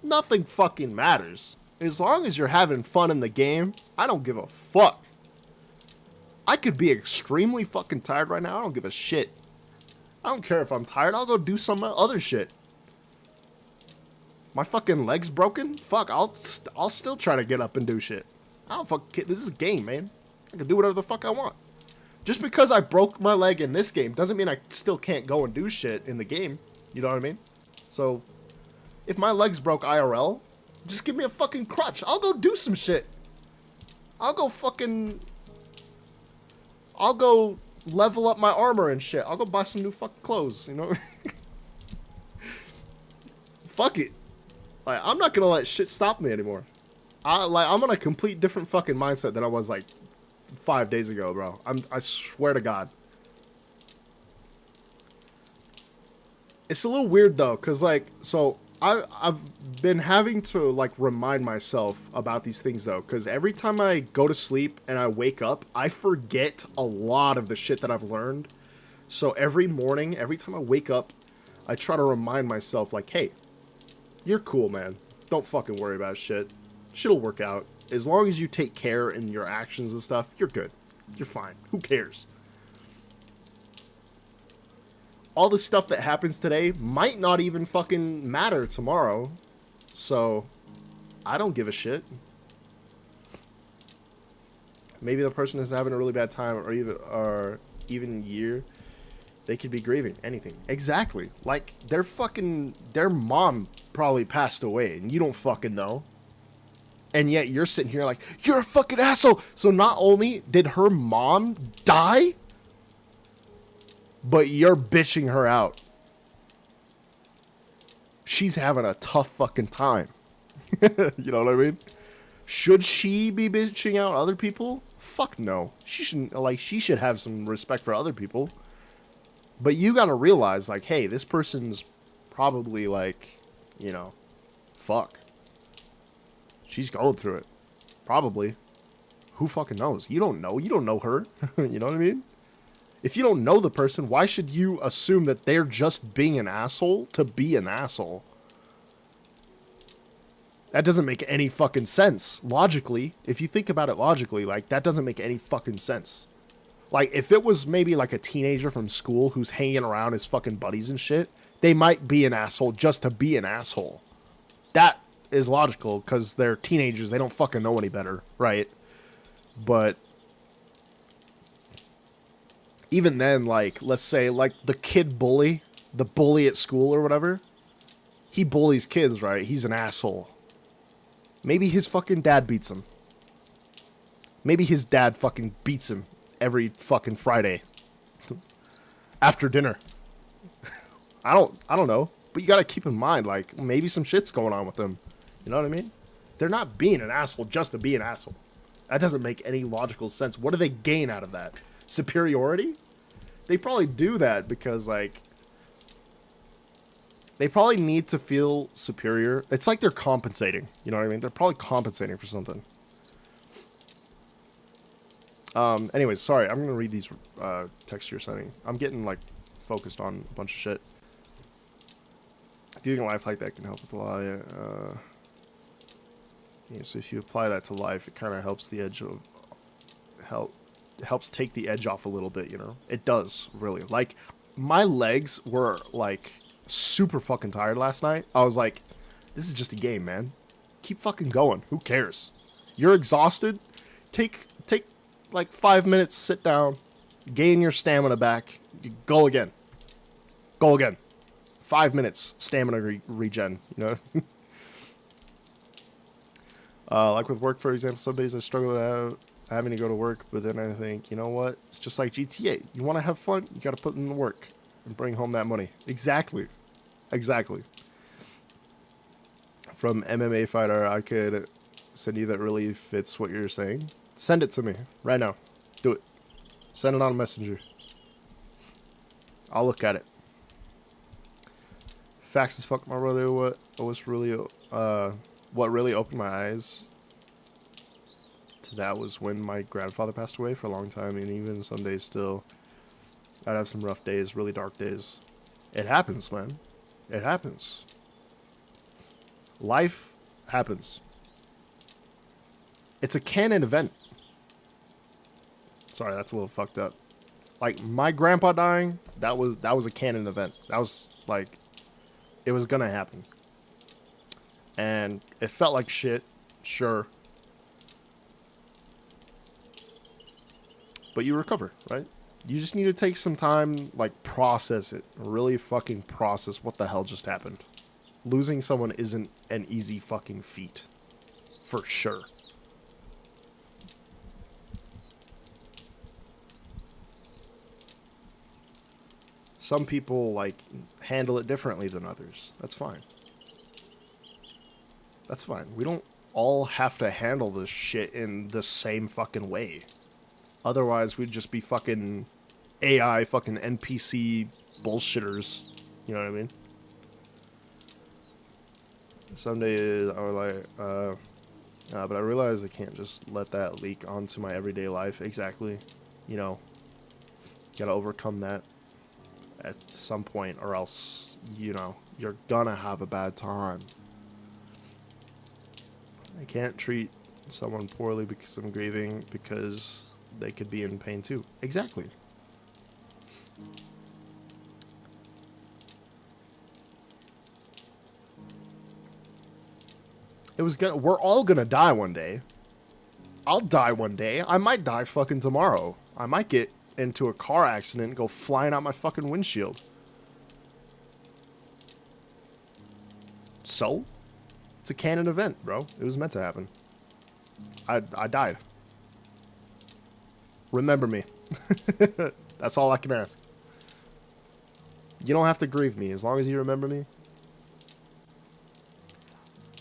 Nothing fucking matters. As long as you're having fun in the game, I don't give a fuck. I could be extremely fucking tired right now. I don't give a shit. I don't care if I'm tired. I'll go do some other shit. My fucking leg's broken? Fuck, I'll still try to get up and do shit. I don't fuck. This is a game, man. I can do whatever the fuck I want. Just because I broke my leg in this game doesn't mean I still can't go and do shit in the game. You know what I mean? So, if my leg's broke IRL, just give me a fucking crutch. I'll go do some shit. I'll go level up my armor and shit. I'll go buy some new fucking clothes, you know? Fuck it. Like, I'm not gonna let shit stop me anymore. I'm on a complete different fucking mindset than I was, like, 5 days ago, bro. I swear to God. It's a little weird, though, because, like, so I've been having to, like, remind myself about these things, though, because every time I go to sleep and I wake up, I forget a lot of the shit that I've learned. So every morning, every time I wake up, I try to remind myself, like, hey, you're cool, man. Don't fucking worry about shit. Shit'll work out. As long as you take care in your actions and stuff, you're good. You're fine. Who cares? All the stuff that happens today might not even fucking matter tomorrow. So, I don't give a shit. Maybe the person is having a really bad time or even year. They could be grieving. Anything. Exactly. Like, their mom probably passed away and you don't fucking know. And yet you're sitting here like, you're a fucking asshole. So not only did her mom die, but you're bitching her out. She's having a tough fucking time. You know what I mean? Should she be bitching out other people? Fuck no. She shouldn't. Like, she should have some respect for other people. But you gotta realize, like, hey, this person's probably, like, you know, fuck. She's going through it. Probably. Who fucking knows? You don't know. You don't know her. You know what I mean? If you don't know the person, why should you assume that they're just being an asshole to be an asshole? That doesn't make any fucking sense. Logically, if you think about it logically, like, that doesn't make any fucking sense. Like, if it was maybe like a teenager from school who's hanging around his fucking buddies and shit, they might be an asshole just to be an asshole. That is logical because they're teenagers. They don't fucking know any better, right? But even then, like, let's say, like, the kid bully, the bully at school or whatever, he bullies kids, right? He's an asshole. Maybe his fucking dad beats him. Maybe his dad fucking beats him every fucking Friday after dinner. I don't know. But you gotta keep in mind, like, maybe some shit's going on with them. You know what I mean? They're not being an asshole just to be an asshole. That doesn't make any logical sense. What do they gain out of that? Superiority? They probably do that because, like, they probably need to feel superior. It's like they're compensating. You know what I mean? They're probably compensating for something. Anyways, sorry. I'm going to read these texts you're sending. I'm getting, like, focused on a bunch of shit. Viewing life like that can help with a lot. Yeah, so if you apply that to life, it kind of helps the edge of... helps take the edge off a little bit, you know? It does, really. Like, my legs were, like, super fucking tired last night. I was like, this is just a game, man. Keep fucking going. Who cares? You're exhausted? Take like 5 minutes, sit down, gain your stamina back, go again. Go again. 5 minutes, stamina regen, you know? Like with work, for example, some days I struggle with having to go to work, but then I think, you know what? It's just like GTA. You want to have fun? You got to put in the work and bring home that money. Exactly. Exactly. From MMA Fighter, I could send you that really fits what you're saying. Send it to me right now. Do it. Send it on Messenger. I'll look at it. Facts as fuck, my brother. What really opened my eyes to that was when my grandfather passed away for a long time, and even some days still, I'd have some rough days, really dark days. It happens, man. It happens. Life happens. It's a canon event. Sorry, that's a little fucked up. Like, my grandpa dying, that was a canon event. That was, like, it was gonna happen. And it felt like shit, sure. but you recover, right? You just need to take some time, like, process it. Really fucking process what the hell just happened. Losing someone isn't an easy fucking feat. For sure. Some people, like, handle it differently than others. That's fine. That's fine. We don't all have to handle this shit in the same fucking way. Otherwise, we'd just be fucking AI fucking NPC bullshitters. You know what I mean? Some days I was like, but I realized I can't just let that leak onto my everyday life. Exactly. You know, gotta overcome that at some point, or else, you know, you're gonna have a bad time. I can't treat someone poorly because I'm grieving, because they could be in pain too. Exactly. We're all gonna die one day. I'll die one day. I might die fucking tomorrow. I might get into a car accident and go flying out my fucking windshield. So? It's a canon event, bro. It was meant to happen. I died. Remember me. That's all I can ask. You don't have to grieve me as long as you remember me.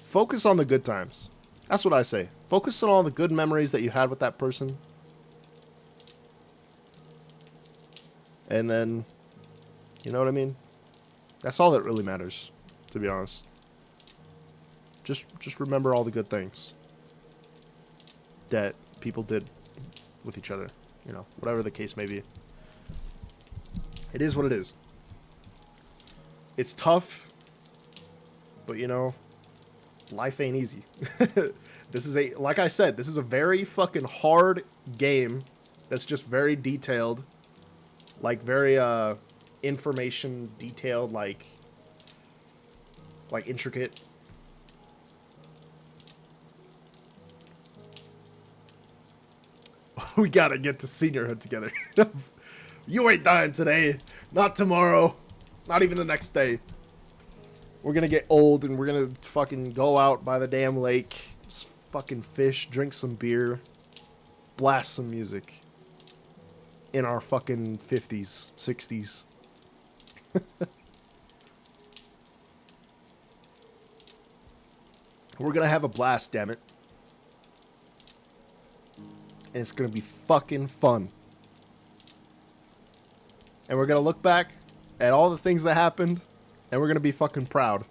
Focus on the good times. That's what I say. Focus on all the good memories that you had with that person. And then, you know what I mean? That's all that really matters, to be honest. Just remember all the good things that people did with each other. You know, whatever the case may be. It is what it is. It's tough, but you know, life ain't easy. This is like I said, this is a very fucking hard game that's just very detailed. Like very information detailed, like intricate. We gotta get to seniorhood together. You ain't dying today, not tomorrow, not even the next day. We're gonna get old and we're gonna fucking go out by the damn lake, just fucking fish, drink some beer, blast some music. In our fucking 50s, 60s. We're gonna have a blast, damn it. And it's gonna be fucking fun. And we're gonna look back at all the things that happened, and we're gonna be fucking proud.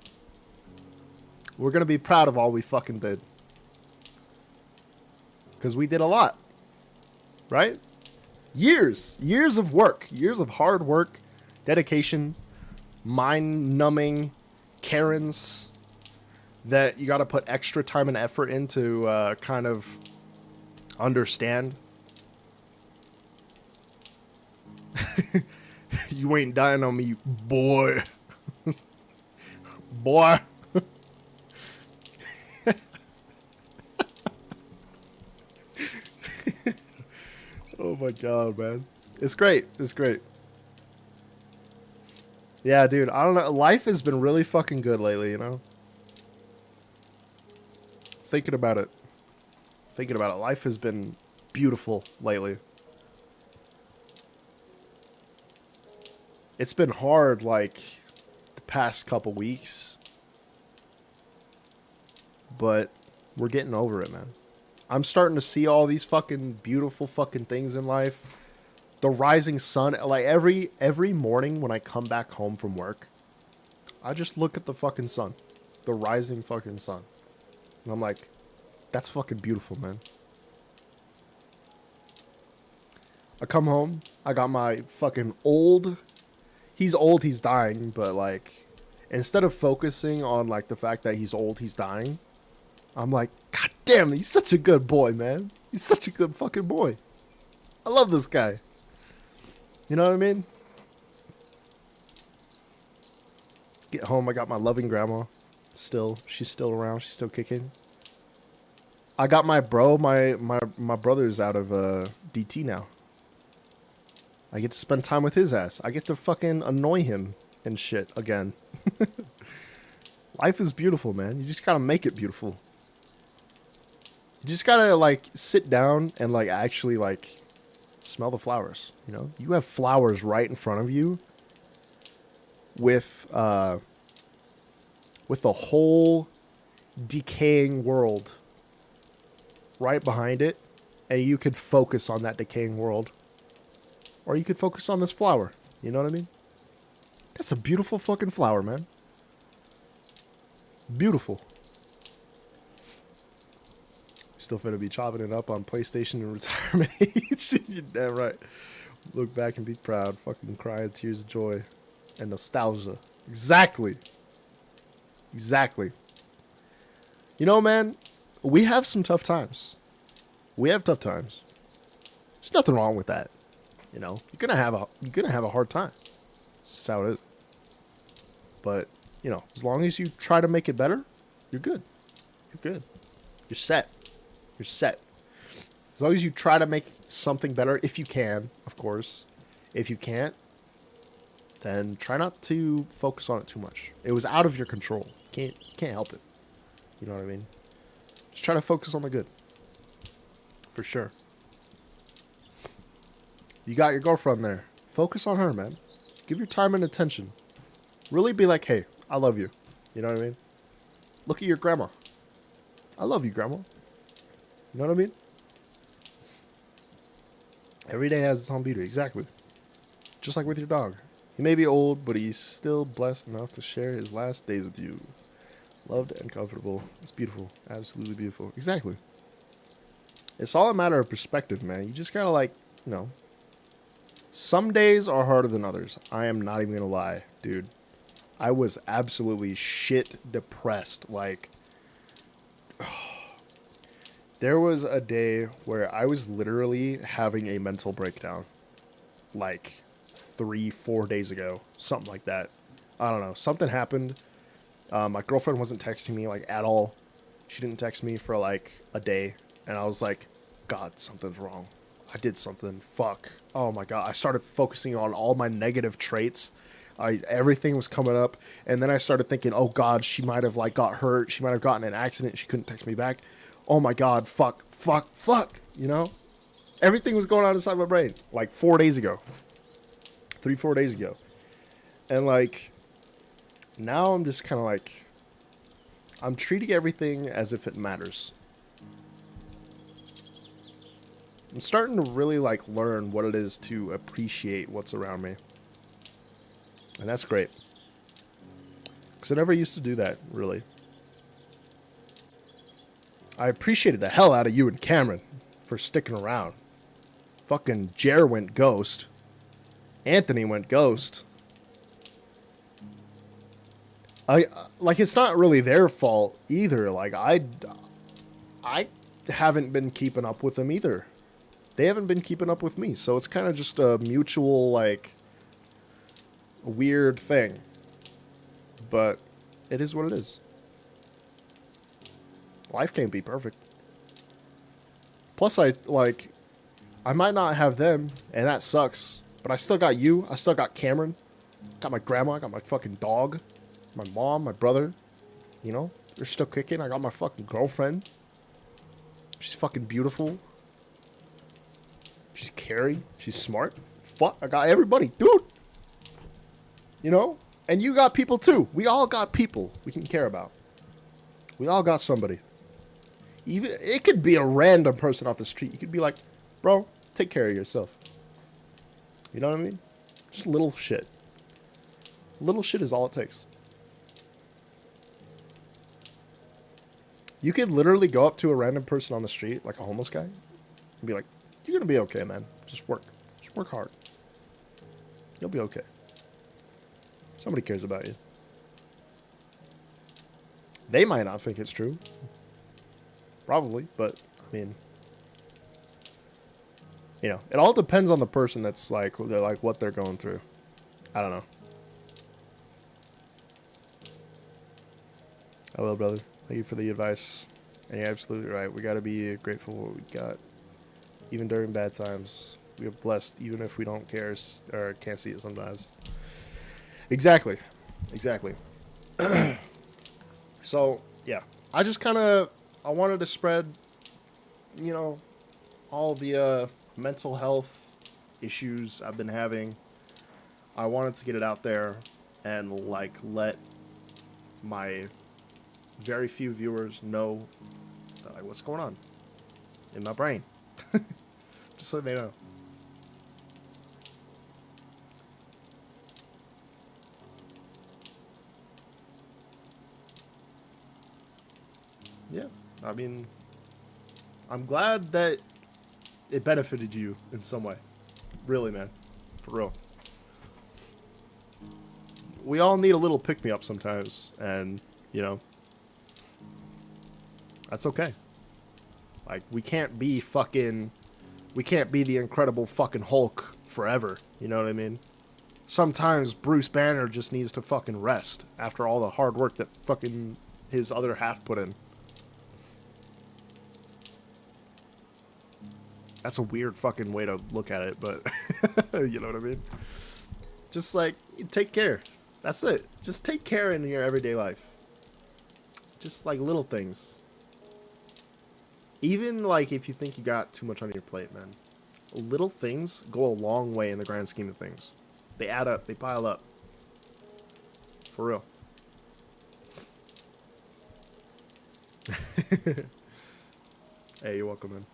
We're gonna be proud of all we fucking did. Because we did a lot. Right? Years of work, years of hard work, dedication, mind-numbing Karens that you got to put extra time and effort into kind of understand. You ain't dying on me, boy. Boy. Oh my god, man. It's great. It's great. Yeah, dude, I don't know. Life has been really fucking good lately, you know? Thinking about it. Life has been beautiful lately. It's been hard, like, the past couple weeks. But we're getting over it, man. I'm starting to see all these fucking beautiful fucking things in life. The rising sun, like every morning when I come back home from work, I just look at the fucking sun. The rising fucking sun. And I'm like, that's fucking beautiful, man. I come home, I got my fucking old, he's dying, but like, instead of focusing on like the fact that he's old, he's dying, I'm like, god damn, he's such a good boy, man. He's such a good fucking boy. I love this guy. You know what I mean? Get home, I got my loving grandma. She's still around. She's still kicking. I got my bro, my brother's out of DT now. I get to spend time with his ass. I get to fucking annoy him and shit again. Life is beautiful, man. You just gotta make it beautiful. You just gotta, like, sit down and, like, actually, like, smell the flowers, you know? You have flowers right in front of you with the whole decaying world right behind it, and you could focus on that decaying world. Or you could focus on this flower. You know what I mean? That's a beautiful fucking flower, man. Beautiful. Still finna be chopping it up on PlayStation in retirement age. You're damn right. Look back and be proud. Fucking crying tears of joy and nostalgia. Exactly. Exactly. You know, man, we have some tough times. We have tough times. There's nothing wrong with that. You know, you're gonna have a hard time. That's just how it is. But, you know, as long as you try to make it better, you're good. You're good. You're set. You're set. As long as you try to make something better, if you can, of course. If you can't, then try not to focus on it too much. It was out of your control. You can't help it. You know what I mean? Just try to focus on the good. For sure. You got your girlfriend there. Focus on her, man. Give your time and attention. Really be like, hey, I love you. You know what I mean? Look at your grandma. I love you, grandma. You know what I mean? Every day has its own beauty. Exactly. Just like with your dog. He may be old, but he's still blessed enough to share his last days with you. Loved and comfortable. It's beautiful. Absolutely beautiful. Exactly. It's all a matter of perspective, man. You just gotta, like, you know. Some days are harder than others. I am not even gonna lie, dude. I was absolutely shit depressed. Like, there was a day where I was literally having a mental breakdown. Like 3-4 days ago. Something like that. I don't know. Something happened. My girlfriend wasn't texting me, like, at all. She didn't text me for, like, a day. And I was like, God, something's wrong. I did something. Fuck. Oh, my God. I started focusing on all my negative traits. Everything was coming up. And then I started thinking, oh, God, she might have, like, got hurt. She might have gotten in an accident. She couldn't text me back. Oh, my God. Fuck. You know? Everything was going on inside my brain. Like, 4 days ago. 3-4 days ago. And, like, now I'm just kind of like, I'm treating everything as if it matters. I'm starting to really, like, learn what it is to appreciate what's around me. And that's great. Because I never used to do that, really. I appreciated the hell out of you and Cameron for sticking around. Fucking Jer went ghost. Anthony went ghost. Like, it's not really their fault either. Like, I haven't been keeping up with them either. They haven't been keeping up with me. So it's kind of just a mutual, like, weird thing. But it is what it is. Life can't be perfect. Plus, I might not have them, and that sucks. But I still got you. I still got Cameron. Got my grandma. I got my fucking dog. My mom, my brother. You know? They're still kicking. I got my fucking girlfriend. She's fucking beautiful. She's caring. She's smart. Fuck, I got everybody, dude. You know? And you got people too. We all got people we can care about. We all got somebody. Even it could be a random person off the street. You could be like, bro, take care of yourself. You know what I mean? Just little shit. Little shit is all it takes. You could literally go up to a random person on the street, like a homeless guy, and be like, you're going to be okay, man. Just work. Just work hard. You'll be okay. Somebody cares about you. They might not think it's true. Probably, but, I mean, you know, it all depends on the person that's like what they're going through. I don't know. I will, brother. Thank you for the advice. And you're absolutely right. We got to be grateful for what we got. Even during bad times, We are blessed even if we don't care or can't see it sometimes. Exactly. Exactly. So, yeah. I just kind of, I wanted to spread, you know, all the mental health issues I've been having. I wanted to get it out there and, like, let my very few viewers know that, like, what's going on in my brain. Just so they know. Yeah, I mean, I'm glad that it benefited you in some way. Really, man. For real. We all need a little pick-me-up sometimes, and, you know, that's okay. Like, we can't be the Incredible fucking Hulk forever, you know what I mean? Sometimes Bruce Banner just needs to fucking rest after all the hard work that fucking his other half put in. That's a weird fucking way to look at it, but you know what I mean? Just like, take care. That's it. Just take care in your everyday life. Just like little things. Even like if you think you got too much on your plate, man. Little things go a long way in the grand scheme of things. They add up. They pile up. For real. Hey, you're welcome, man.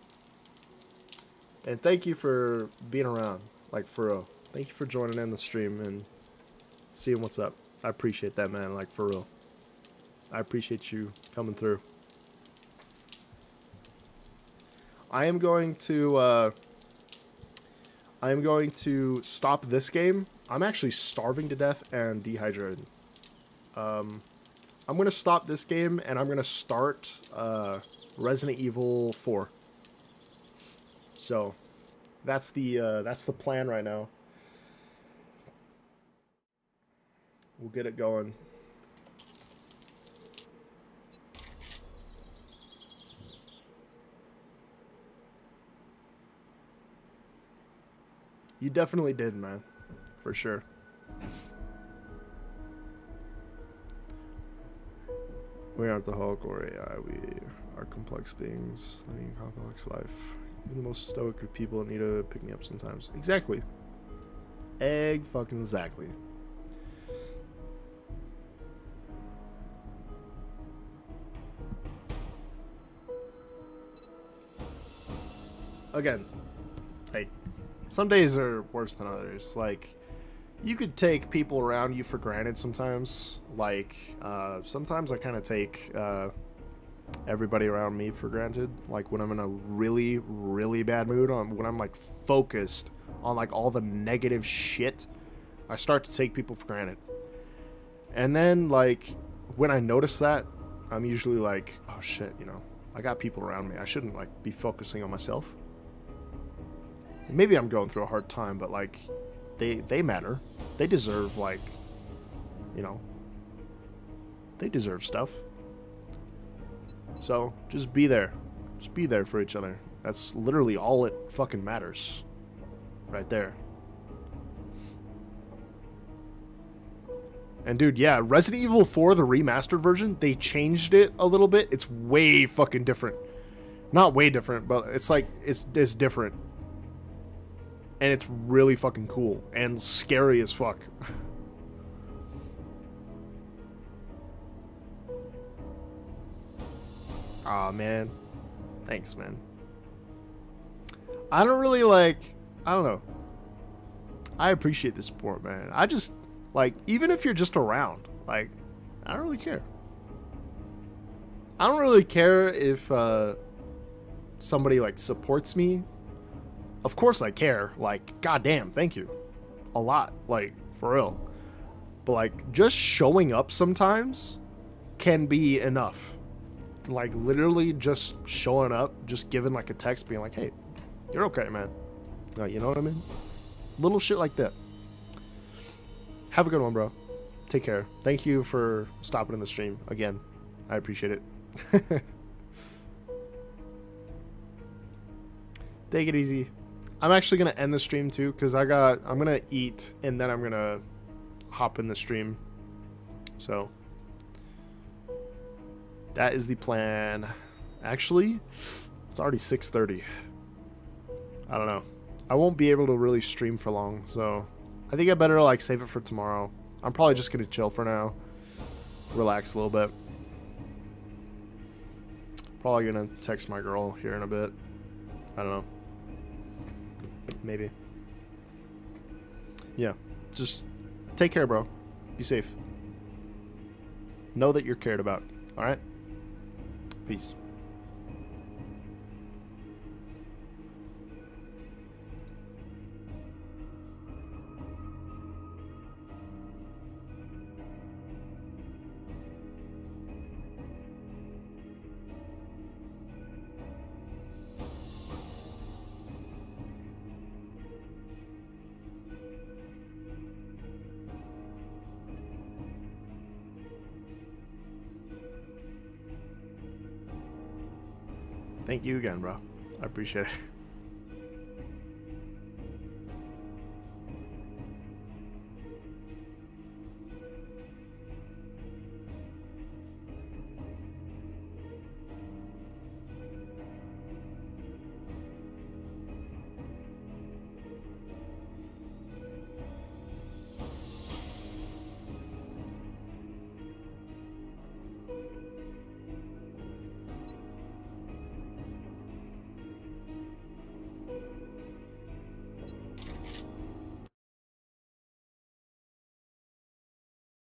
And thank you for being around, like, for real. Thank you for joining in the stream and seeing what's up. I appreciate that, man, like, for real. I appreciate you coming through. I am going to stop this game. I'm actually starving to death and dehydrated. I'm going to stop this game, and I'm going to start Resident Evil 4. So, that's the plan right now. We'll get it going. You definitely did, man. For sure. We aren't the Hulk or AI. We are complex beings living a complex life. Even the most stoic of people need to pick me up sometimes. Exactly. Exactly. Again, hey, some days are worse than others. Like, you could take people around you for granted sometimes. Like, sometimes I kind of take everybody around me for granted. Like, when I'm in a really, really bad mood, when I'm, like, focused on, like, all the negative shit, I start to take people for granted. And then, like, when I notice that, I'm usually like, oh, shit, you know, I got people around me. I shouldn't, like, be focusing on myself. Maybe I'm going through a hard time, but, like, they matter. They deserve, like, you know, they deserve stuff. So, just be there. Just be there for each other. That's literally all it fucking matters. Right there. And dude, yeah, Resident Evil 4, the remastered version, they changed it a little bit. It's way fucking different. Not way different, but it's like, it's different. And it's really fucking cool and scary as fuck. Aw, man. Thanks, man. I don't really like, I don't know. I appreciate the support, man. I just, like, even if you're just around, like, I don't really care. I don't really care if somebody, like, supports me. Of course I care. Like, goddamn, thank you. A lot. Like, for real. But, like, just showing up sometimes can be enough. Like, literally just showing up, just giving, like, a text being like, hey, you're okay, man. You know what I mean? Little shit like that. Have a good one, bro. Take care. Thank you for stopping in the stream again. I appreciate it. Take it easy. I'm actually gonna end the stream too, because I'm gonna eat and then I'm gonna hop in the stream. So that is the plan. Actually, it's already 6:30. I don't know. I won't be able to really stream for long, so I think I better like save it for tomorrow. I'm probably just gonna chill for now, relax a little bit. Probably gonna text my girl here in a bit. I don't know. Maybe. Yeah. Just take care, bro. Be safe. Know that you're cared about. All right? Peace. Thank you again, bro. I appreciate it.